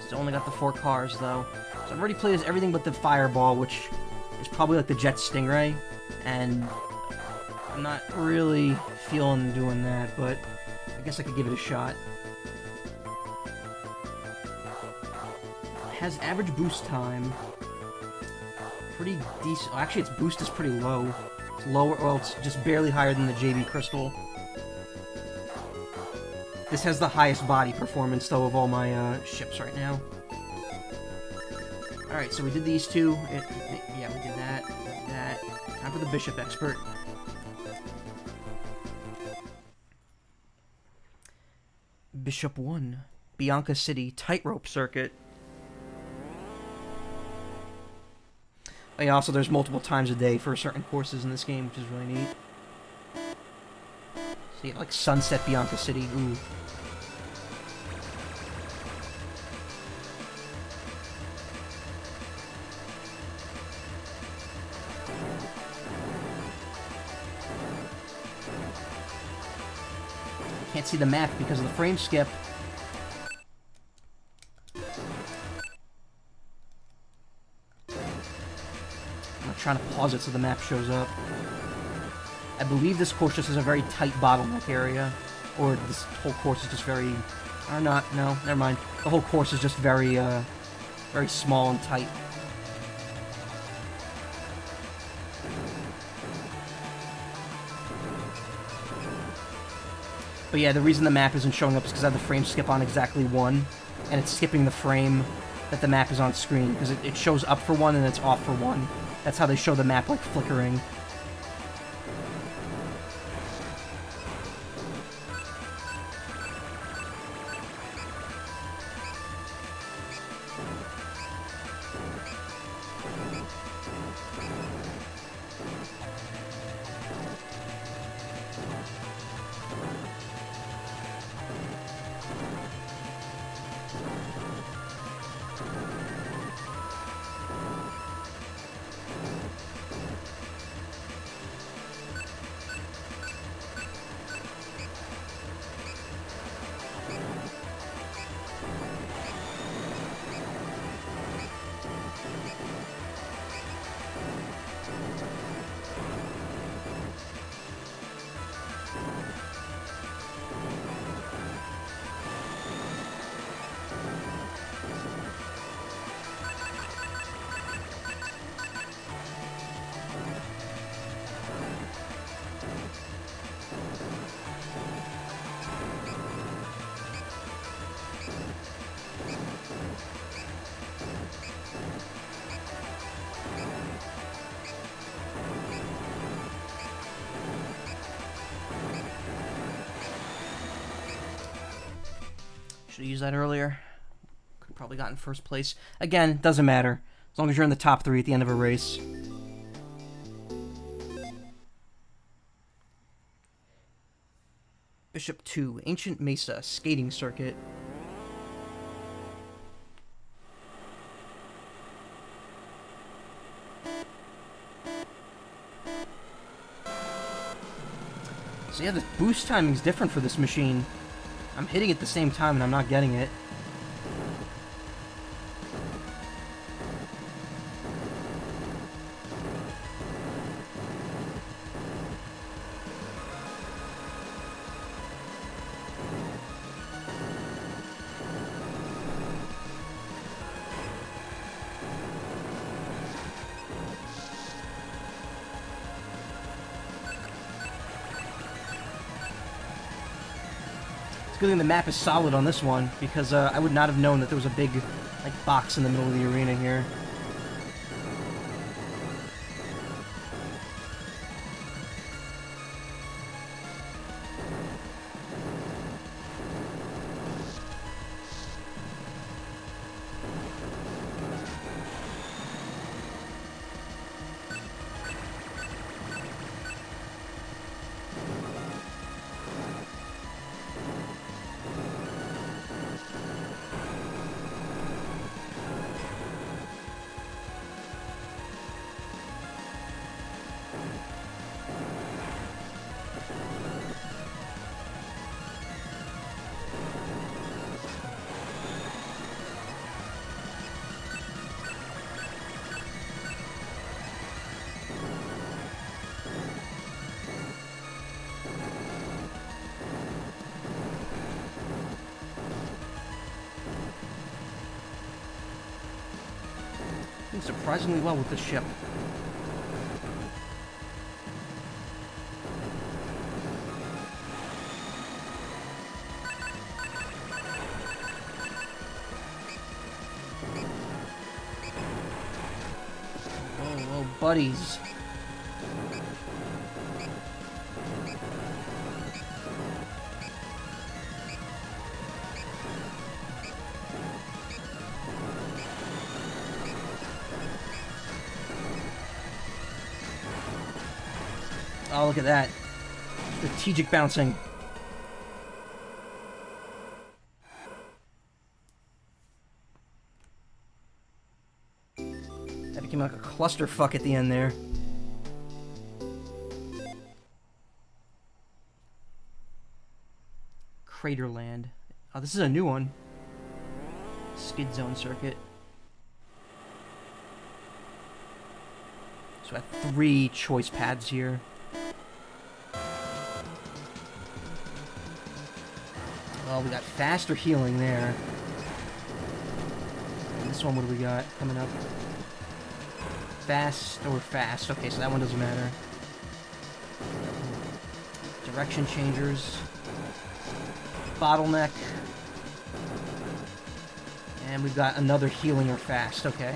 Still only got the 4 cars, though. So I've already played as everything but the Fireball, which is probably like the Jet Stingray. And I'm not really feeling doing that, but I guess I could give it a shot. It has average boost time. Pretty decent. Actually, its boost is pretty low. It's lower, well, it's just barely higher than the JB Crystal. This has the highest body performance, though, of all my ships right now. Alright, so we did these two. Yeah, we did that. Time for the Bishop Expert. Bishop 1. Bianca City Tightrope Circuit. Oh, yeah, also there's multiple times a day for certain courses in this game, which is really neat. So you have, like, Sunset Bianca City. Ooh. Can't see the map because of the frame skip. I'm trying to pause it so the map shows up. I believe this course just has a very tight bottleneck area. Or this whole course is just very... Or not, no, never mind. The whole course is just very, very small and tight. But yeah, the reason the map isn't showing up is because I have the frame skip on exactly 1, and it's skipping the frame that the map is on screen, because it shows up for 1 and it's off for 1. That's how they show the map, like, flickering. Should have used that earlier. Could have probably gotten first place. Again, doesn't matter. As long as you're in the top 3 at the end of a race. Bishop 2, Ancient Mesa, Skating Circuit. So yeah, the boost timing is different for this machine. I'm hitting it at the same time and I'm not getting it. Good thing the map is solid on this one, because I would not have known that there was a big, like, box in the middle of the arena here. Doing surprisingly well with the ship. Whoa, buddies. Oh, look at that. Strategic bouncing. That became like a clusterfuck at the end there. Craterland. Oh, this is a new one. Skid zone circuit. So I have 3 choice paths here. Well, we got faster healing there. And this one, what do we got coming up? Fast or fast. Okay, so that one doesn't matter. Direction changers. Bottleneck. And we've got another healing or fast. Okay.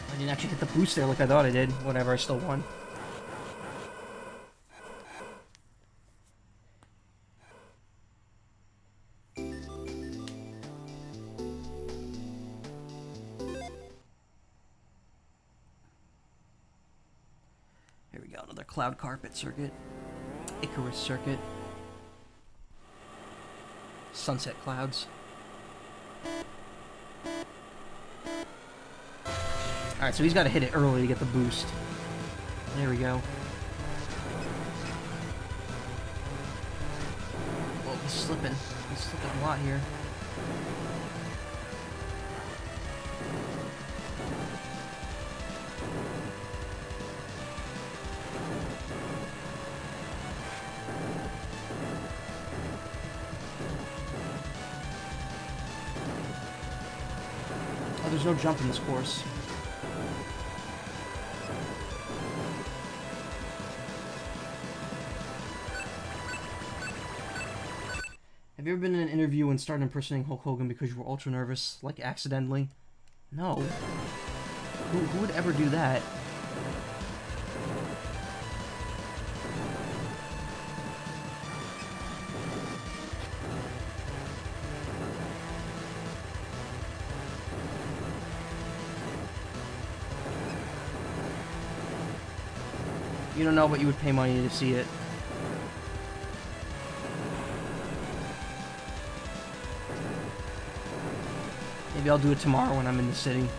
I didn't actually hit the boost there like I thought I did. Whatever, I still won. Here we go, another cloud carpet circuit. Icarus circuit. Sunset clouds. Alright, so he's got to hit it early to get the boost. There we go. Whoa, he's slipping. He's slipping a lot here. Oh, there's no jump in this course. Have you ever been in an interview and started impersonating Hulk Hogan because you were ultra nervous, like accidentally? No. Who would ever do that? You don't know, but you would pay money to see it. Maybe I'll do it tomorrow when I'm in the city.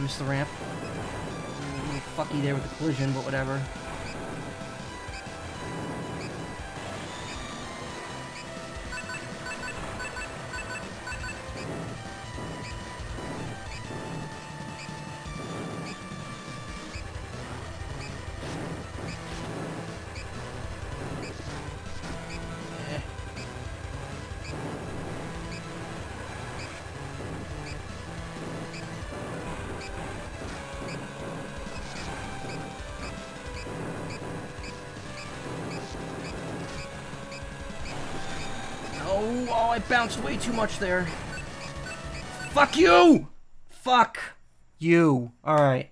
missed the ramp. A little fucky there with the collision, but whatever. Oh, I bounced way too much there. Fuck you! Fuck you. Alright.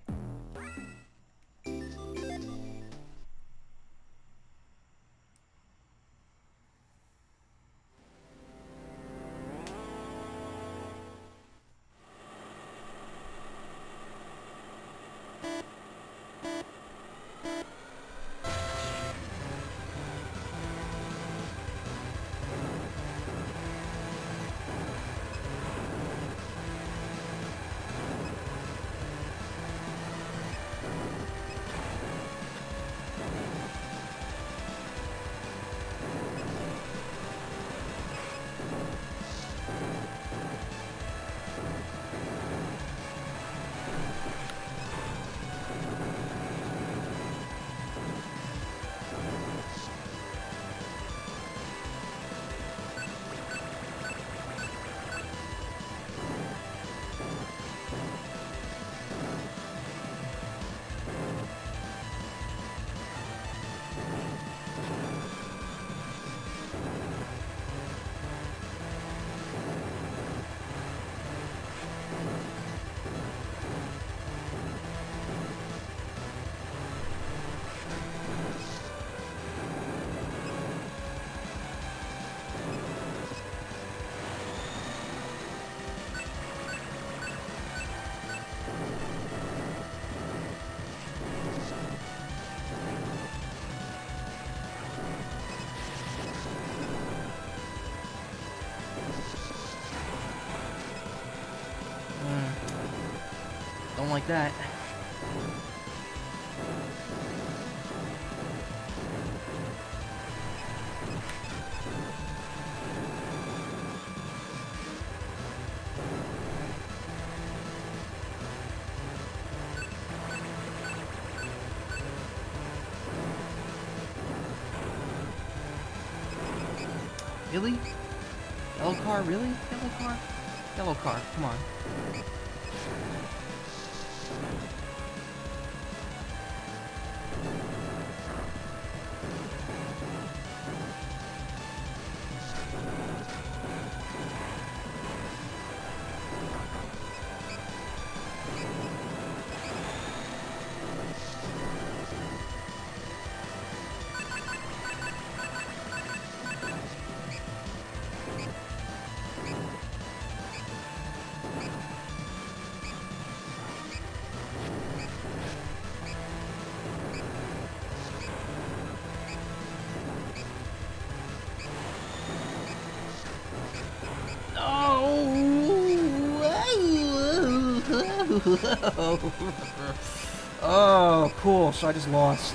Don't like that. Really? Yellow car, really? Yellow car? Yellow car, come on. Oh, cool. So I just lost.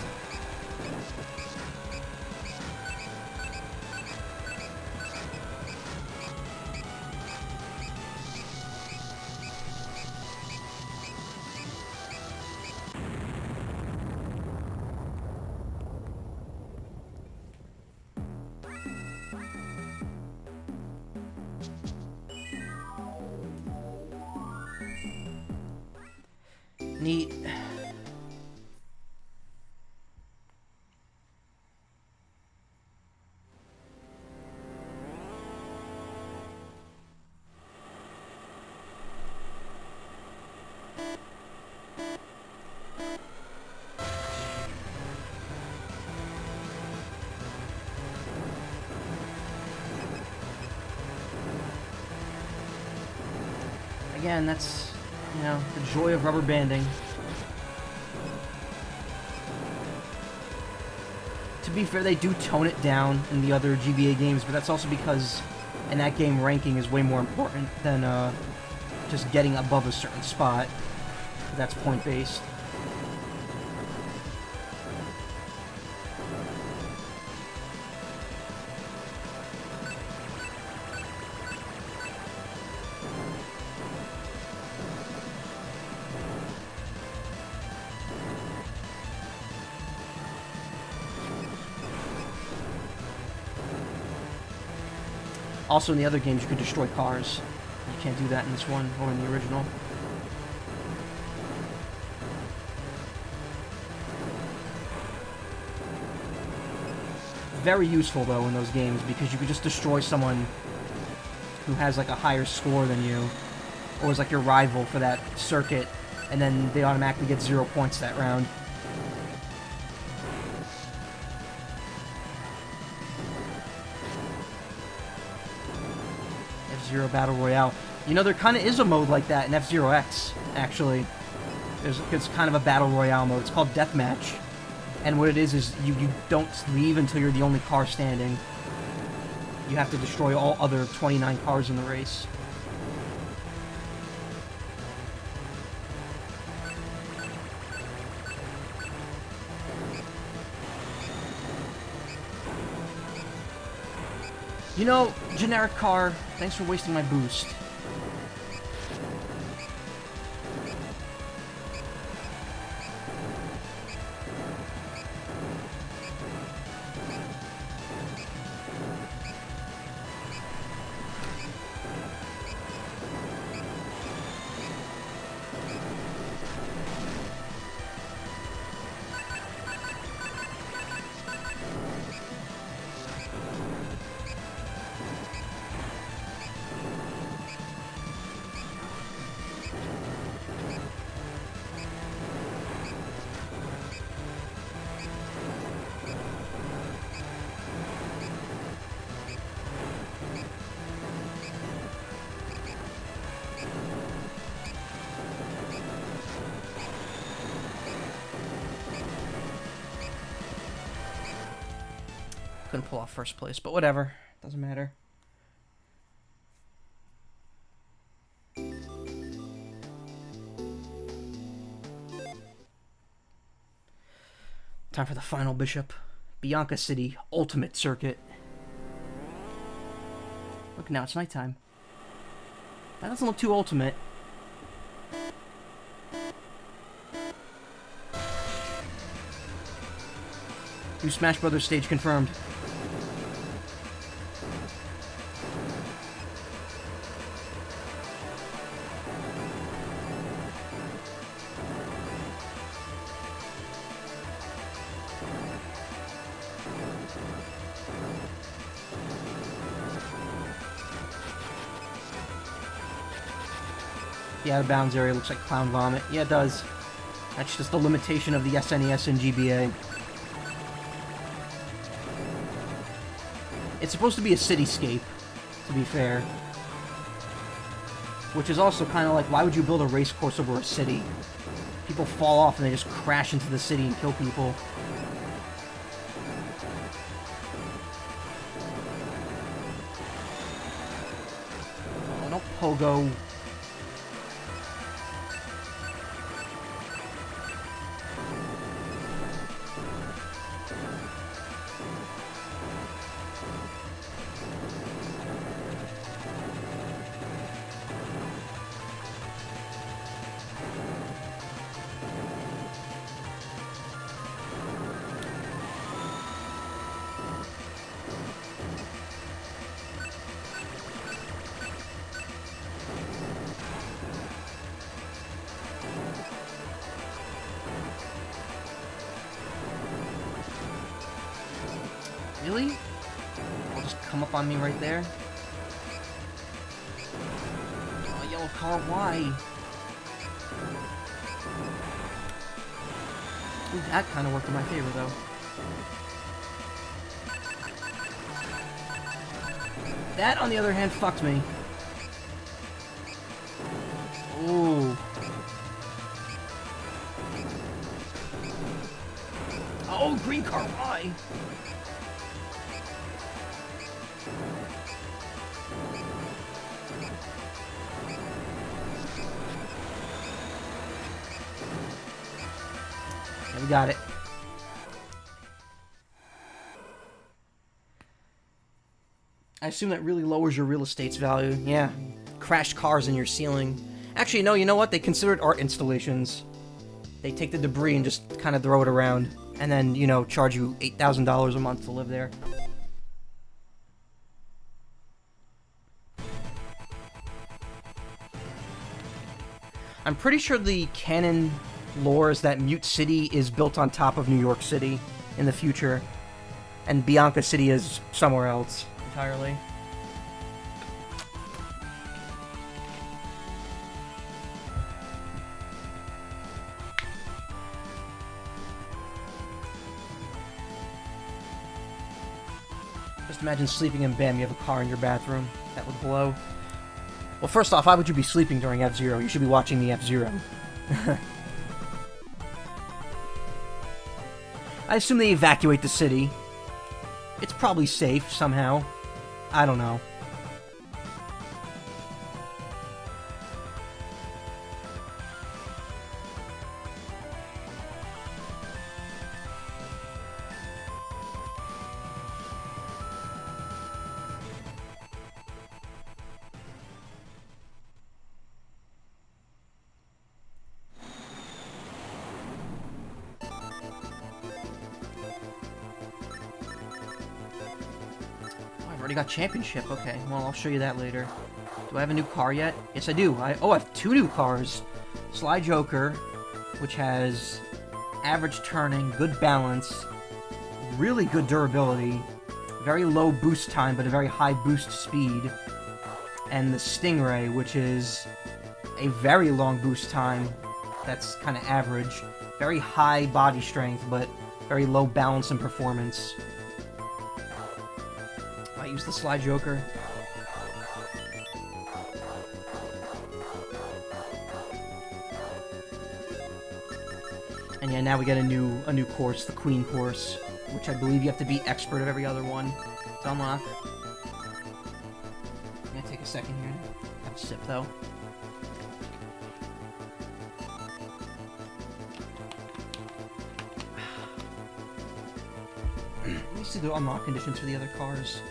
Neat. Again, that's, you know, the joy of rubber banding. To be fair, they do tone it down in the other GBA games, but that's also because in that game ranking is way more important than just getting above a certain spot. That's point-based. Also, in the other games, you could destroy cars. You can't do that in this one, or in the original. Very useful, though, in those games, because you could just destroy someone who has, like, a higher score than you, or is, like, your rival for that circuit, and then they automatically get 0 points that round. F-Zero Battle Royale. You know, there kind of is a mode like that in F-Zero X, actually. It's kind of a Battle Royale mode. It's called Deathmatch. And what it is you don't leave until you're the only car standing. You have to destroy all other 29 cars in the race. You know, generic car, thanks for wasting my boost. Couldn't pull off first place, but whatever. Doesn't matter. Time for the final bishop. Bianca City Ultimate Circuit. Look, now it's nighttime. That doesn't look too ultimate. New Smash Brothers stage confirmed. The out of bounds area looks like clown vomit. Yeah, it does. That's just the limitation of the SNES and GBA. It's supposed to be a cityscape, to be fair. Which is also kind of like, why would you build a race course over a city? People fall off and they just crash into the city and kill people. Oh, don't pogo. Really? I'll just come up on me right there? Oh, yellow car, why? Ooh, that kind of worked in my favor, though. That, on the other hand, fucked me. Ooh. Oh, green car, why? Yeah, we got it. I assume that really lowers your real estate's value. Yeah. Crashed cars in your ceiling. Actually, no, you know what? They consider it art installations. They take the debris and just kind of throw it around. And then, you know, charge you $8,000 a month to live there. I'm pretty sure the canon lore is that Mute City is built on top of New York City in the future. And Bianca City is somewhere else entirely. Just imagine sleeping in bed, you have a car in your bathroom. That would blow. Well, first off, why would you be sleeping during F-Zero? You should be watching the F-Zero. I assume they evacuate the city. It's probably safe, somehow. I don't know. Already got championship. Okay, well, I'll show you that later. Do I have a new car yet? Yes, I do. I have 2 new cars. Sly Joker, which has average turning, good balance, really good durability, very low boost time, but a very high boost speed. And the Stingray, which is a very long boost time, that's kind of average, very high body strength, but very low balance and performance. I use the Sly Joker. And yeah, now we get a new course, the Queen course, which I believe you have to be expert of every other one to unlock. I'm gonna take a second here. Have a sip though. Let me see the unlock conditions for the other cars.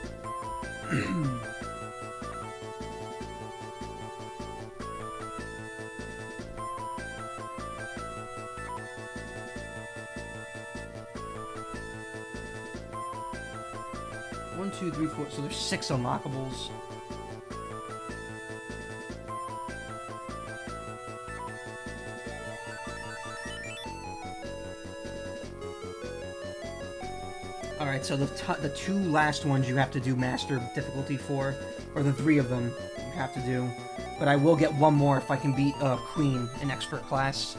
One, two, three, four. So there's 6 unlockables. Alright, so the 2 last ones you have to do master difficulty for, or the 3 of them you have to do. But I will get 1 more if I can beat Queen in expert class.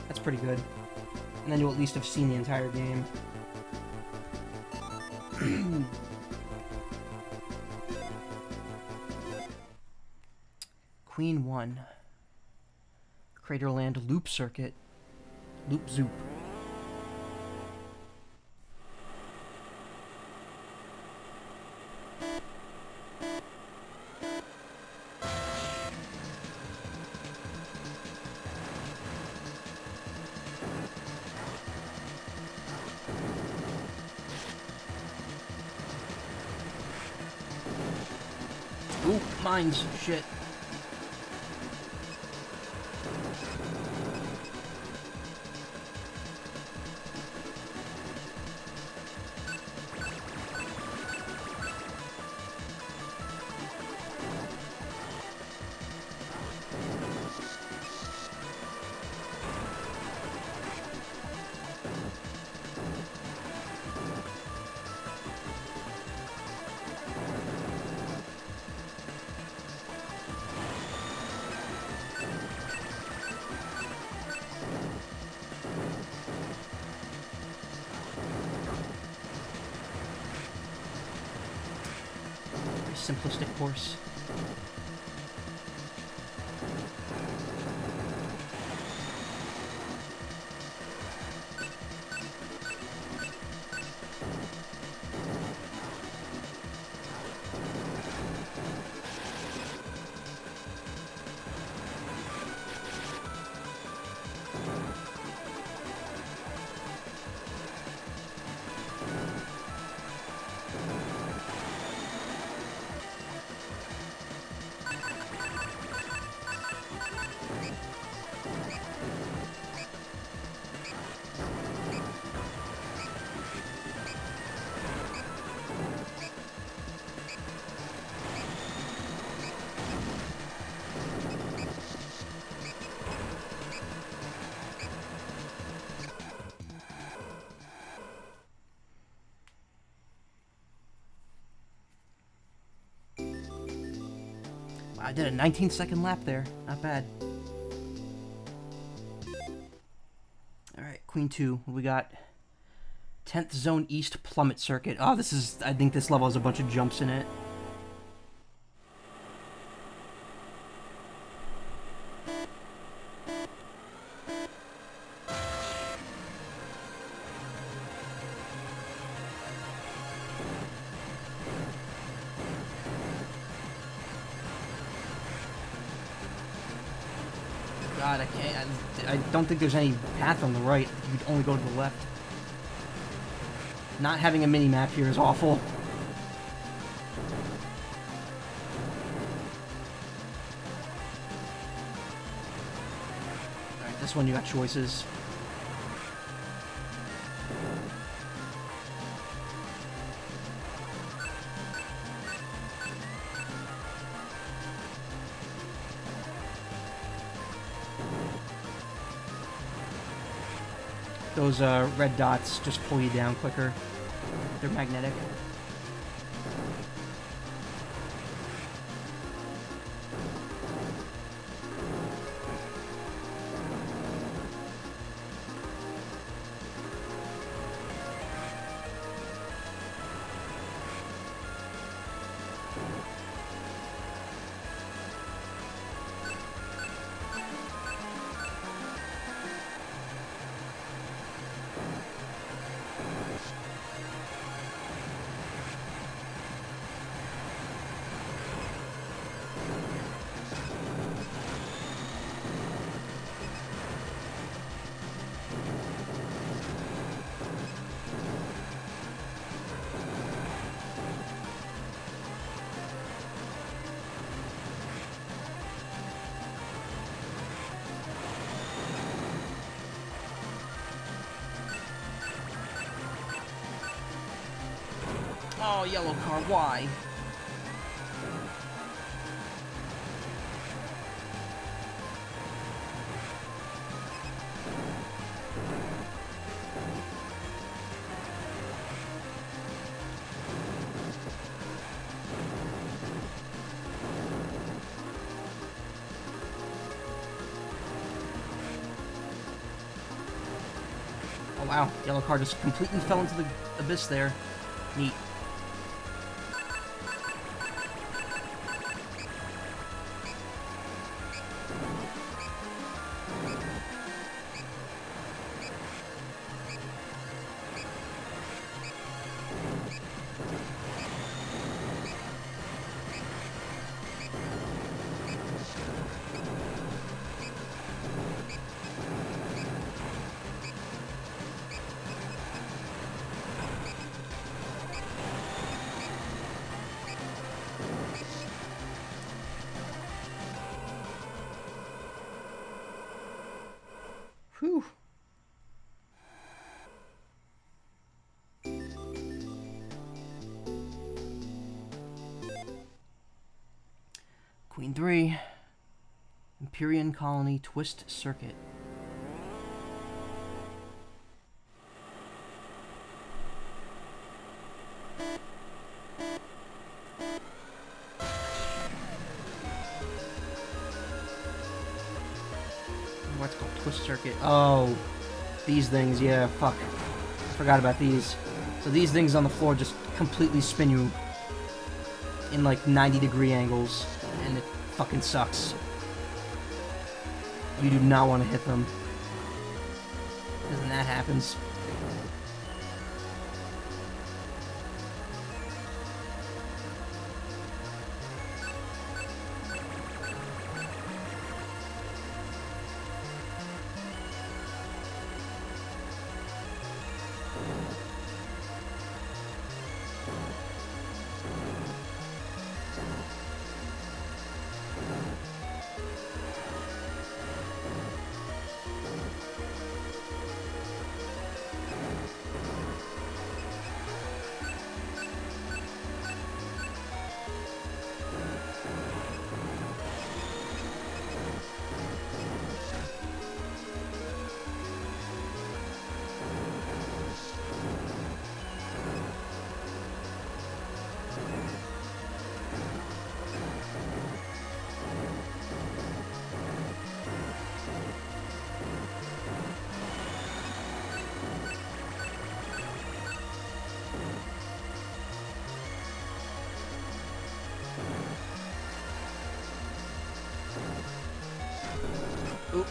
That's pretty good. And then you'll at least have seen the entire game. Queen 1. Craterland Loop Circuit. Loop Zoop. Ooh, mines. Shit. Simplistic course. I did a 19-second lap there. Not bad. Alright, Queen 2. We got 10th Zone East Plummet Circuit. Oh, this is... I think this level has a bunch of jumps in it. God, I can't... I don't think there's any path on the right. You could only go to the left. Not having a mini-map here is awful. Alright, this one you got choices. Those red dots just pull you down quicker. They're magnetic. Oh, yellow car, why? Oh wow, yellow car just completely fell into the abyss there. Neat. Whew. Queen 3. Empyrean Colony Twist Circuit. What's called Twist Circuit? Oh, these things, yeah, fuck. Forgot about these. So these things on the floor just completely spin you in like 90-degree angles, and it fucking sucks. You do not want to hit them. Because then that happens.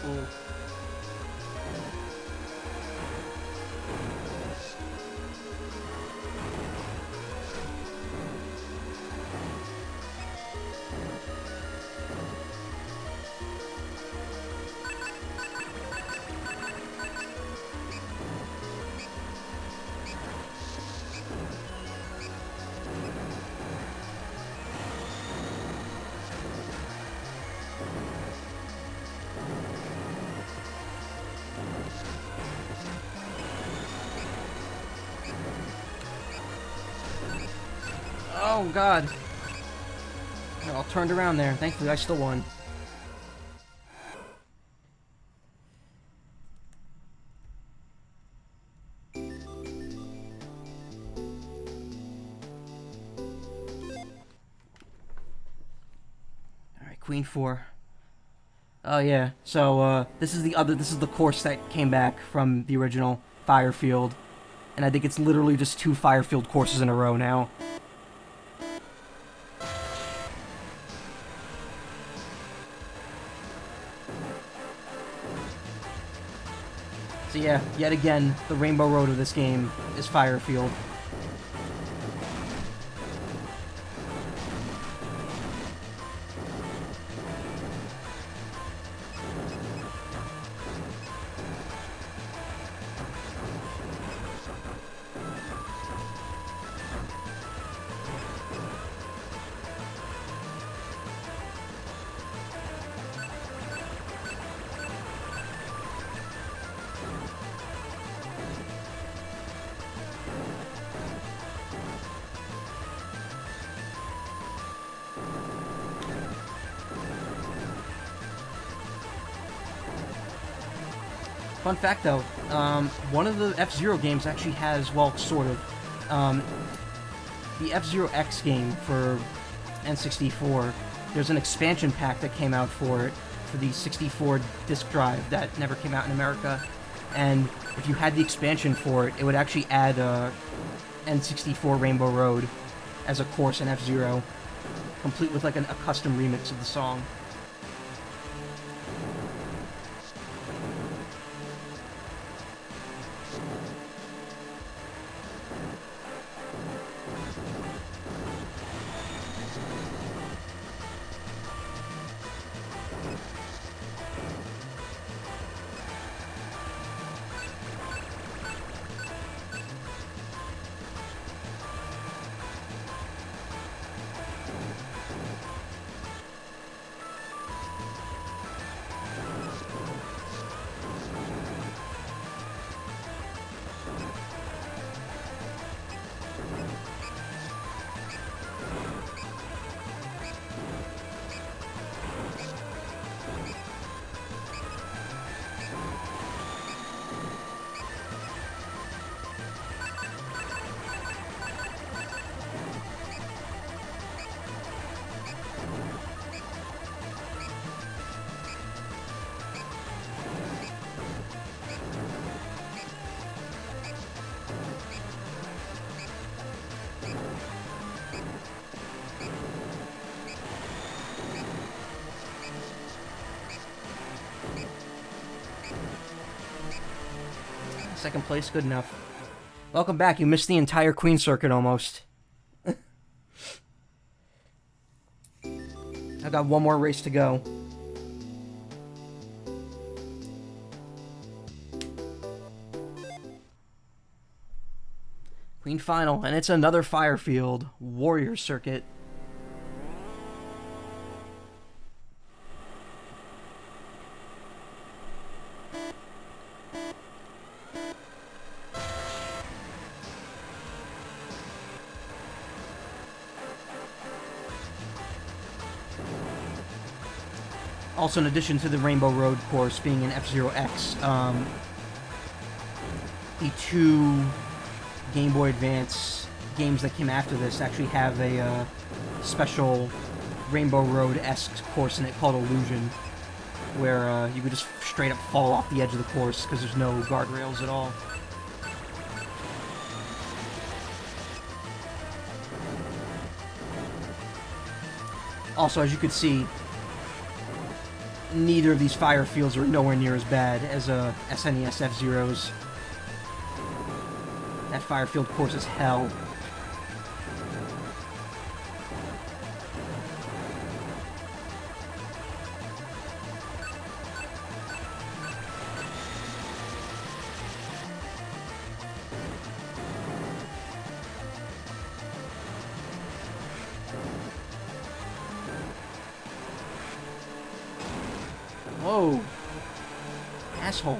oh. Oh, God. I all turned around there. Thankfully, I still won. Alright, Queen 4. Oh, yeah. So, this is the course that came back from the original Firefield. And I think it's literally just 2 Firefield courses in a row now. So yeah, yet again, the Rainbow Road of this game is Firefield. Fun fact, though, one of the F-Zero games actually has, well, sort of, the F-Zero X game for N64. There's an expansion pack that came out for it, for the 64 disc drive that never came out in America. And if you had the expansion for it, it would actually add N64 Rainbow Road as a course in F-Zero, complete with like a custom remix of the song. Second place, good enough. Welcome back. You missed the entire Queen Circuit almost. I got one more race to go. Queen Final, and it's another Firefield Warrior Circuit. Also, in addition to the Rainbow Road course being an F-Zero X, the 2 Game Boy Advance games that came after this actually have a special Rainbow Road-esque course in it called Illusion, where you could just straight up fall off the edge of the course because there's no guardrails at all. Also, as you could see, neither of these fire fields are nowhere near as bad as SNES F-Zero's. That fire field course is hell. Whoa. Asshole.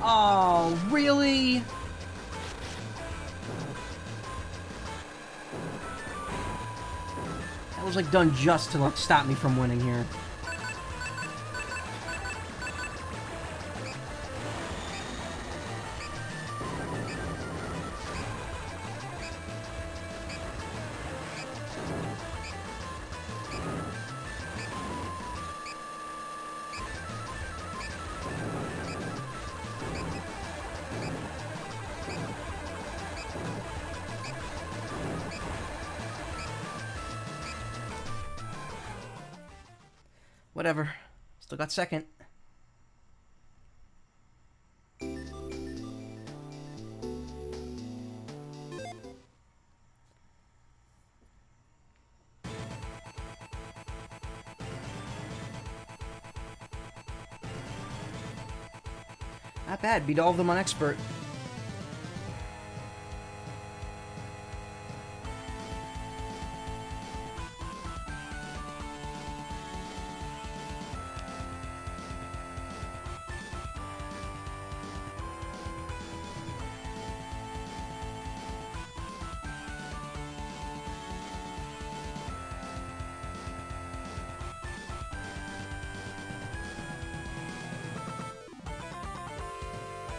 Oh, really? That was like done just to like stop me from winning here. Whatever. Still got second. Not bad. Beat all of them on expert.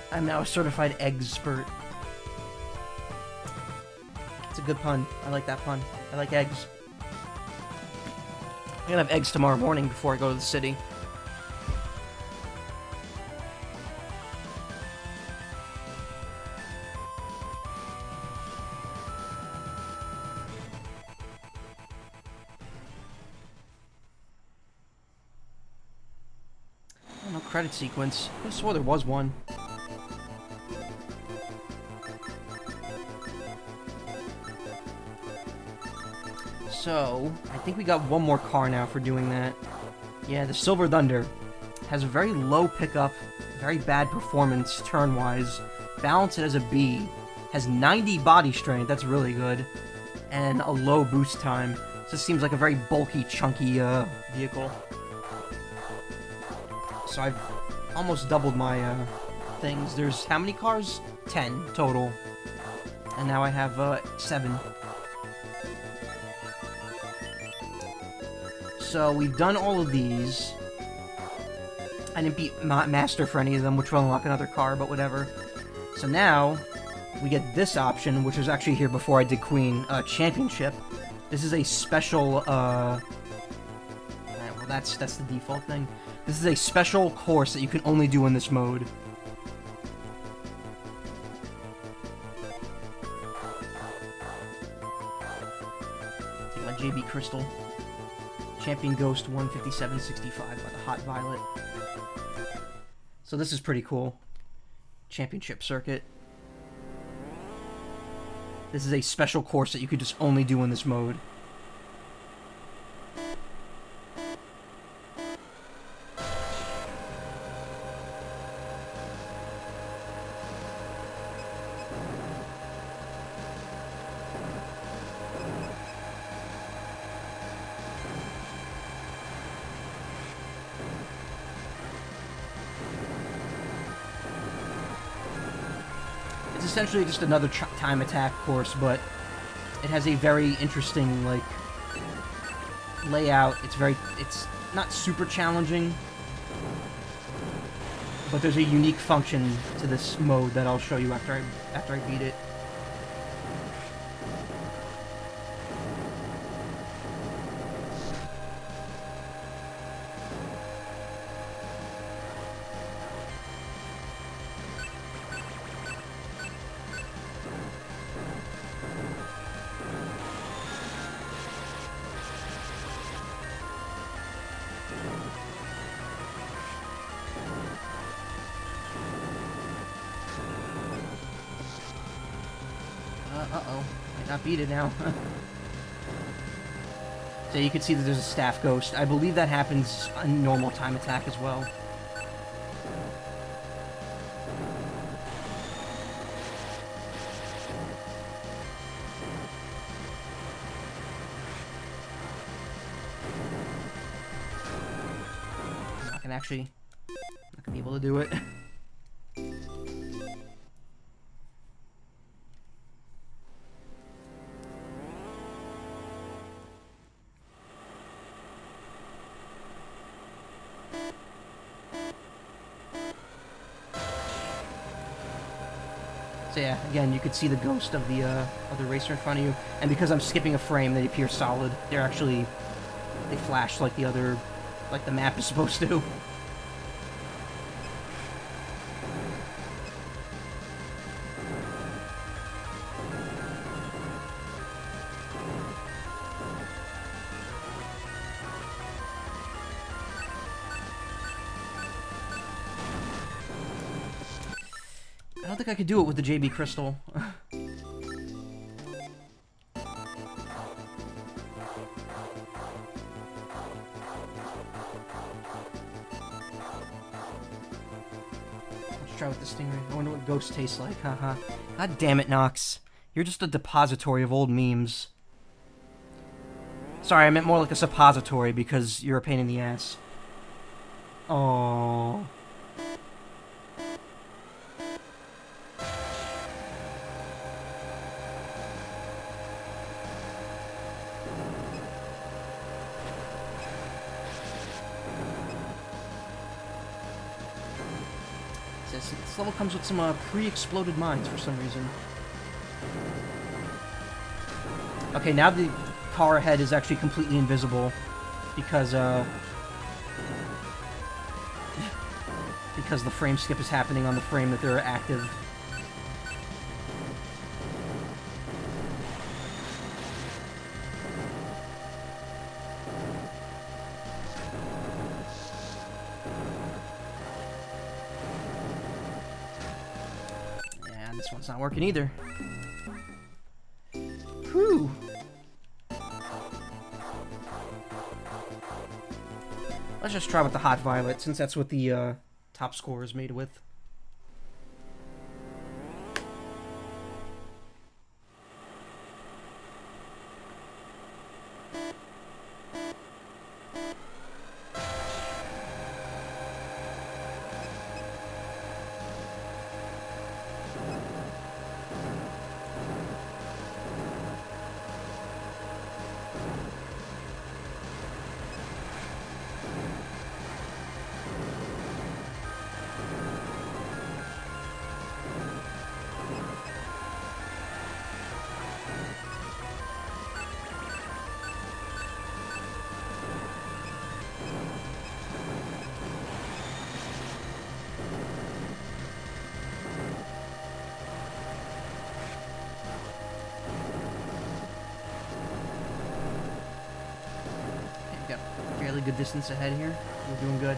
I'm now a certified egg-spurt. It's a good pun. I like that pun. I like eggs. I'm gonna have eggs tomorrow morning before I go to the city. Oh, no credit sequence. I swore there was one. So, I think we got one more car now for doing that. Yeah, the Silver Thunder has a very low pickup, very bad performance turn-wise. Balance it as a B. Has 90 body strength, that's really good. And a low boost time. So this seems like a very bulky, chunky vehicle. So I've almost doubled my things. There's how many cars? 10 total. And now I have 7. So we've done all of these. I didn't beat Master for any of them, which will unlock another car, but whatever. So now, we get this option, which was actually here before I did Queen, Championship. This is a special, well, that's the default thing. This is a special course that you can only do in this mode. Take my JB Crystal. Champion Ghost 157.65 by the Hot Violet. So this is pretty cool. Championship circuit. This is a special course that you could just only do in this mode. Essentially just another time attack course, but it has a very interesting, like, layout. It's not super challenging. but there's a unique function to this mode that I'll show you after I beat it. Uh-oh. Might not beat it now. So you can see that there's a staff ghost. I believe that happens on normal time attack as well. I'm not gonna be able to do it. So yeah, again, you could see the ghost of the racer in front of you, and because I'm skipping a frame, they appear solid. They flash like the map is supposed to. I don't think I could do it with the JB Crystal. Let's try with the Stingray. I wonder what ghosts taste like, haha. God damn it, Nox. You're just a depository of old memes. Sorry, I meant more like a suppository because you're a pain in the ass. Oh. This level comes with some pre-exploded mines for some reason. Okay, now the car ahead is actually completely invisible because the frame skip is happening on the frame that they're active. This one's not working either. Whew. Let's just try with the Hot Violet, since that's what the top score is made with. Good distance ahead here. We're doing good.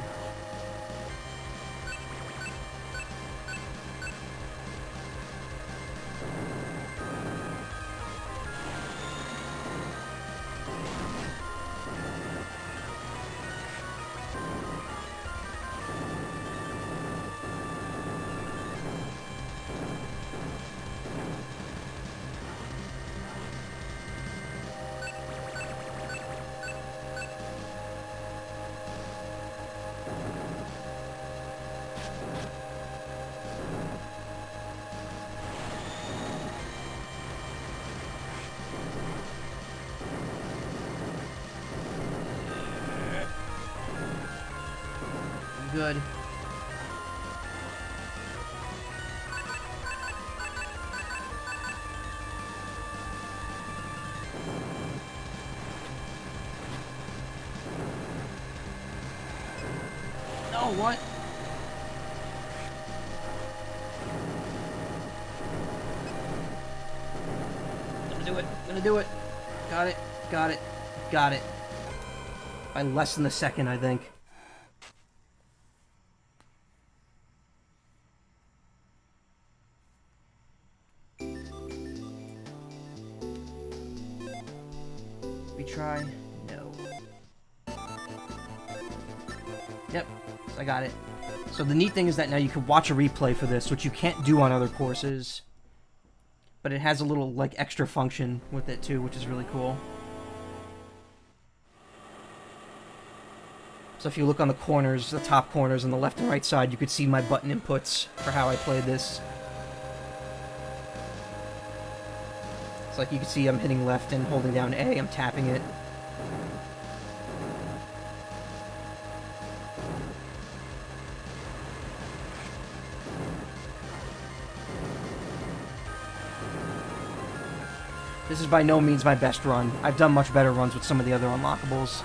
Good. Oh, what? I'm gonna do it. Got it. Got it. Got it. By less than a second, I think. Retry? No. Yep, I got it. So the neat thing is that now you can watch a replay for this, which you can't do on other courses. But it has a little, like, extra function with it, too, which is really cool. So if you look on the corners, the top corners on the left and right side, you could see my button inputs for how I played this. It's like you can see I'm hitting left and holding down A, I'm tapping it. This is by no means my best run. I've done much better runs with some of the other unlockables.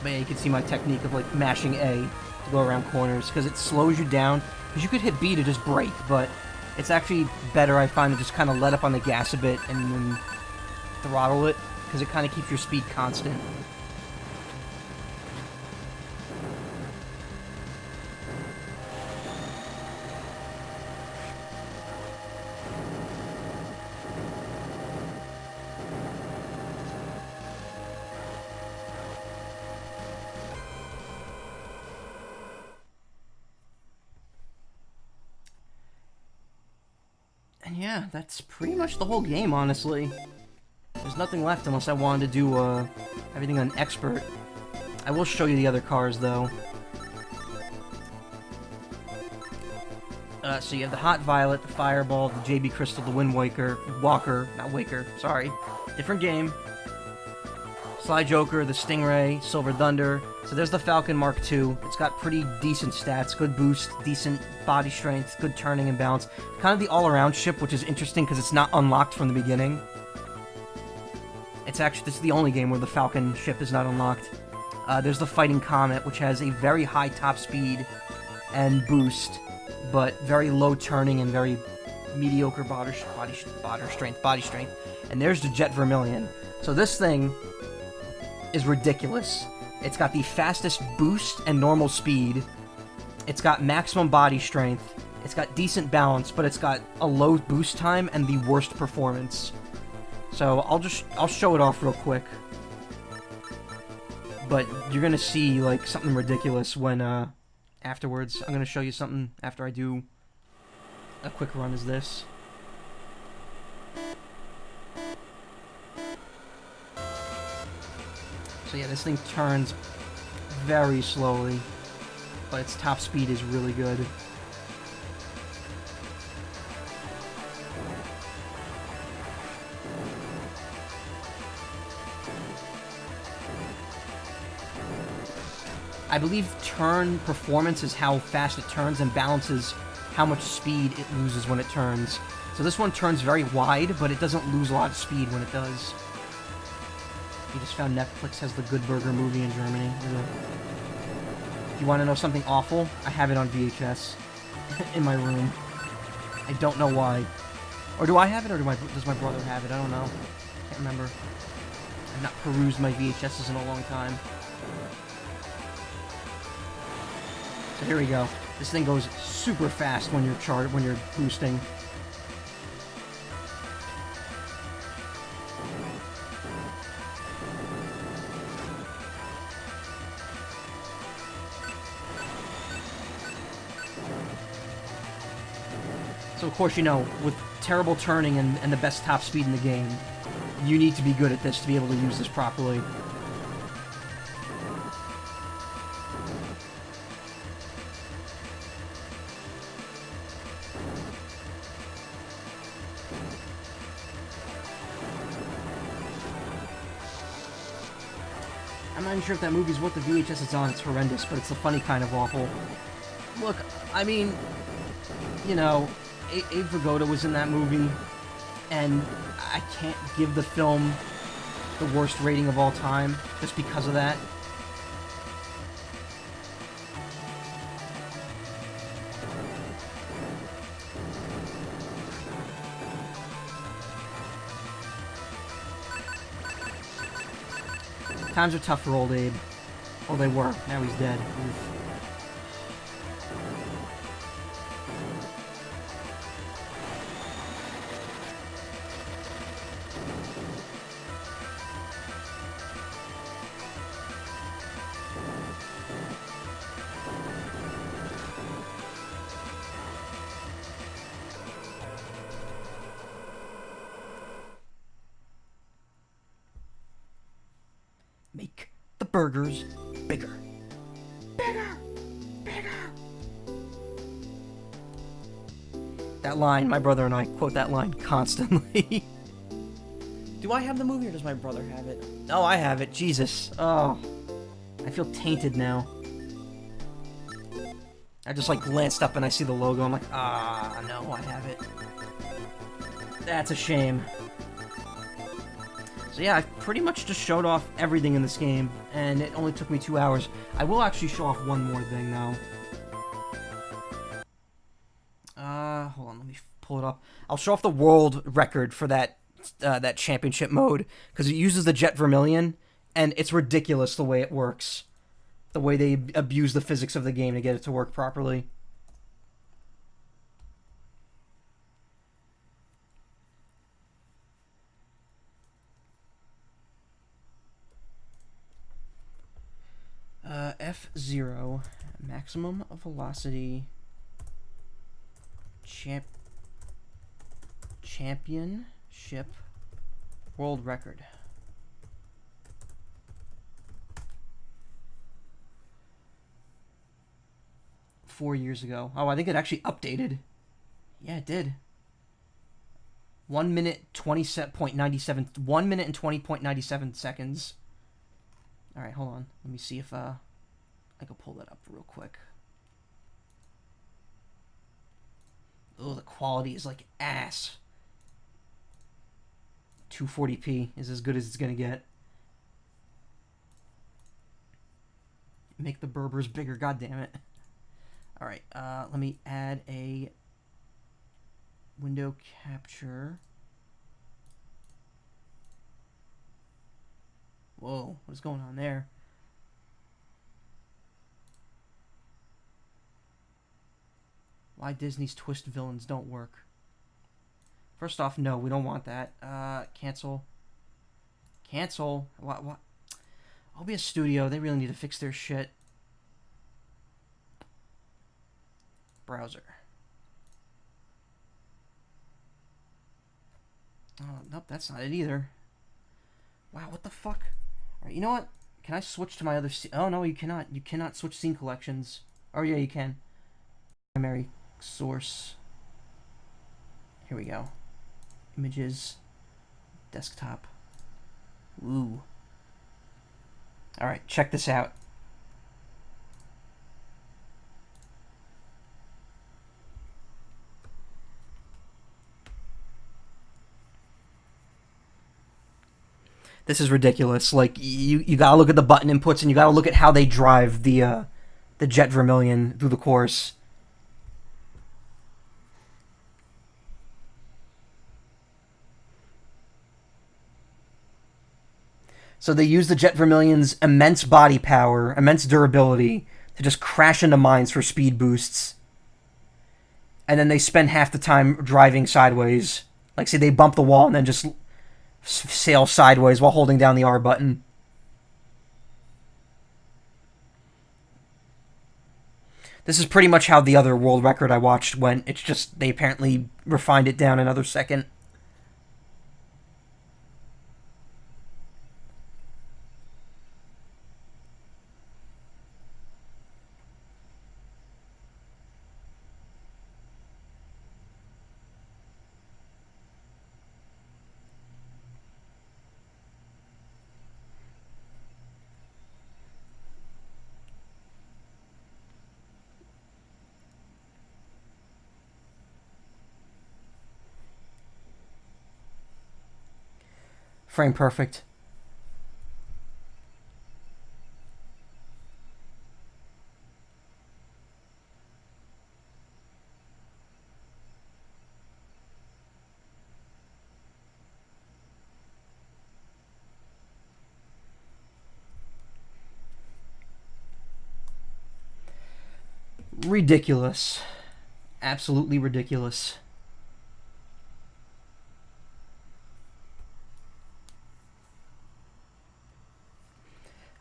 But yeah, you can see my technique of, like, mashing A to go around corners, because it slows you down. Because you could hit B to just brake, but it's actually better, I find, to just kind of let up on the gas a bit and then throttle it, because it kind of keeps your speed constant. And yeah, that's pretty much the whole game, honestly. There's nothing left unless I wanted to do everything on Expert. I will show you the other cars, though. So you have the Hot Violet, the Fireball, the JB Crystal, the Wind Walker, not Waker, sorry. Different game. Sly Joker, the Stingray, Silver Thunder. So there's the Falcon Mark II. It's got pretty decent stats, good boost, decent body strength, good turning and balance. Kind of the all-around ship, which is interesting because it's not unlocked from the beginning. It's actually, this is the only game where the Falcon ship is not unlocked. There's the Fighting Comet, which has a very high top speed and boost, but very low turning and very mediocre body strength. And there's the Jet Vermilion. So this thing is ridiculous. It's got the fastest boost and normal speed. It's got maximum body strength. It's got decent balance, but it's got a low boost time and the worst performance. So I'll show it off real quick. But you're gonna see, like, something ridiculous when afterwards. I'm gonna show you something after I do a quick run as this. So yeah, this thing turns very slowly, but its top speed is really good. I believe turn performance is how fast it turns, and balance is how much speed it loses when it turns. So this one turns very wide, but it doesn't lose a lot of speed when it does. You just found Netflix has the Good Burger movie in Germany. If you want to know something awful, I have it on VHS in my room. I don't know why. Or do I have it, or does my brother have it? I don't know. Can't remember. I've not perused my VHSs in a long time. So here we go. This thing goes super fast when you're boosting. So of course, you know, with terrible turning and the best top speed in the game, you need to be good at this to be able to use this properly. I'm not even sure if that movie's what the VHS it's on. It's horrendous, but it's the funny kind of awful. Look, I mean, you know, Abe Vigoda was in that movie, and I can't give the film the worst rating of all time just because of that. Times are tough for old Abe. Well, they were. Now he's dead. Oof. Make the burgers bigger. Bigger! Bigger! That line, my brother and I quote that line constantly. Do I have the movie or does my brother have it? Oh, I have it. Jesus. Oh. I feel tainted now. I just like glanced up and I see the logo. I'm like, ah, no, I have it. That's a shame. So yeah, I pretty much just showed off everything in this game, and it only took me 2 hours. I will actually show off one more thing, though. Hold on, let me pull it up. I'll show off the world record for that that championship mode, because it uses the Jet Vermilion, and it's ridiculous the way it works. The way they abuse the physics of the game to get it to work properly. F-Zero, maximum velocity championship world record. Four years ago. Oh, I think it actually updated. Yeah, it did. 1 minute 20.97. 1 minute and 20.97 seconds. All right, hold on. Let me see if I can pull that up real quick. Oh, the quality is like ass. 240p is as good as it's gonna get. Make the Berbers bigger, god damn it. All right, let me add a window capture. Whoa, what is going on there? Why Disney's twist villains don't work. First off, no, we don't want that. Cancel. Cancel. What? OBS Studio, they really need to fix their shit. Browser. Oh, nope, that's not it either. Wow, what the fuck? Alright, you know what? Can I switch to my other... Oh, no, you cannot. You cannot switch scene collections. Oh, yeah, you can. Primary source. Here we go. Images. Desktop. Ooh. Alright, check this out. This is ridiculous. Like, you gotta look at the button inputs, and you gotta look at how they drive the Jet Vermilion through the course. So they use the Jet Vermilion's immense body power, immense durability, to just crash into mines for speed boosts. And then they spend half the time driving sideways. Like, say they bump the wall and then just sail sideways while holding down the R button. This is pretty much how the other world record I watched went. It's just they apparently refined it down another second. Frame perfect. Ridiculous. Absolutely ridiculous.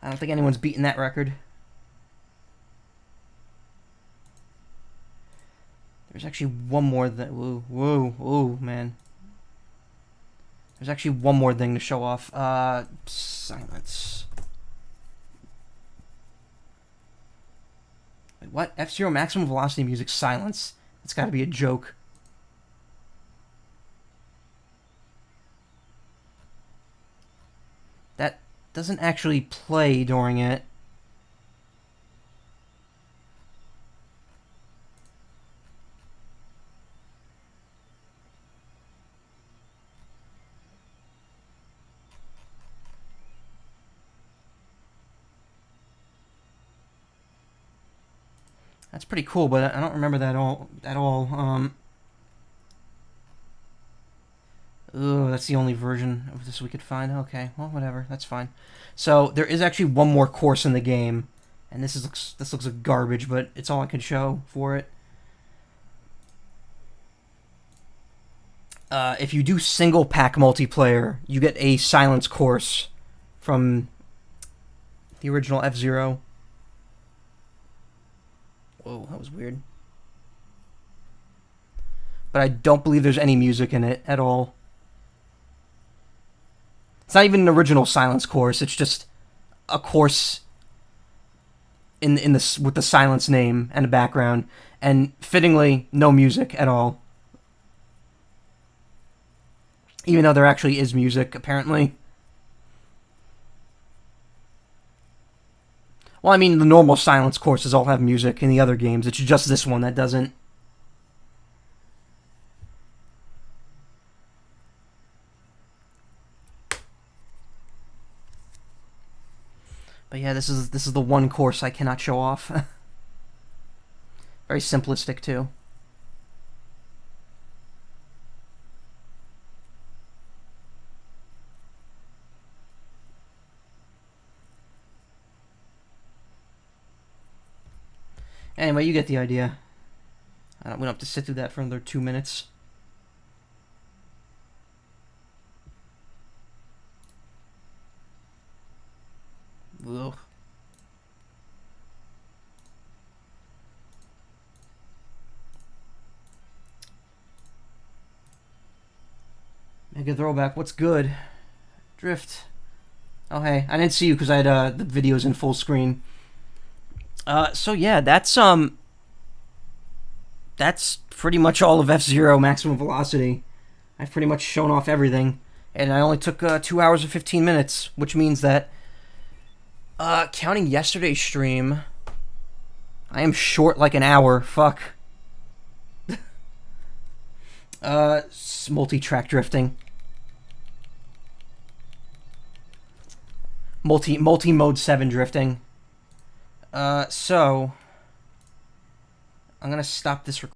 I don't think anyone's beaten that record. There's actually one more that... Whoa, man. There's actually one more thing to show off. Silence. Wait, what? F-Zero maximum velocity music silence? That's gotta be a joke. That doesn't actually play during it. That's pretty cool, but I don't remember that at all. Ooh, that's the only version of this we could find. Okay, well, whatever. That's fine. So there is actually one more course in the game, and this looks like garbage, but it's all I can show for it. If you do single pack multiplayer, you get a silence course from the original F-Zero. Whoa, that was weird. But I don't believe there's any music in it at all. It's not even an original silence course. It's just a course in this with the silence name and a background, and fittingly, no music at all. Even though there actually is music, apparently. Well, I mean, the normal silence courses all have music in the other games. It's just this one that doesn't. But yeah, this is the one course I cannot show off. Very simplistic too. Anyway, you get the idea. We don't have to sit through that for another 2 minutes. Ugh. Mega throwback. What's good? Drift. Oh hey, I didn't see you because I had the videos in full screen. So yeah, that's pretty much all of F-Zero maximum velocity. I've pretty much shown off everything, and I only took 2 hours and 15 minutes, which means that, counting yesterday's stream, I am short like an hour. Fuck. Multi-track drifting. Multi-mode 7 drifting. So I'm gonna stop this recording.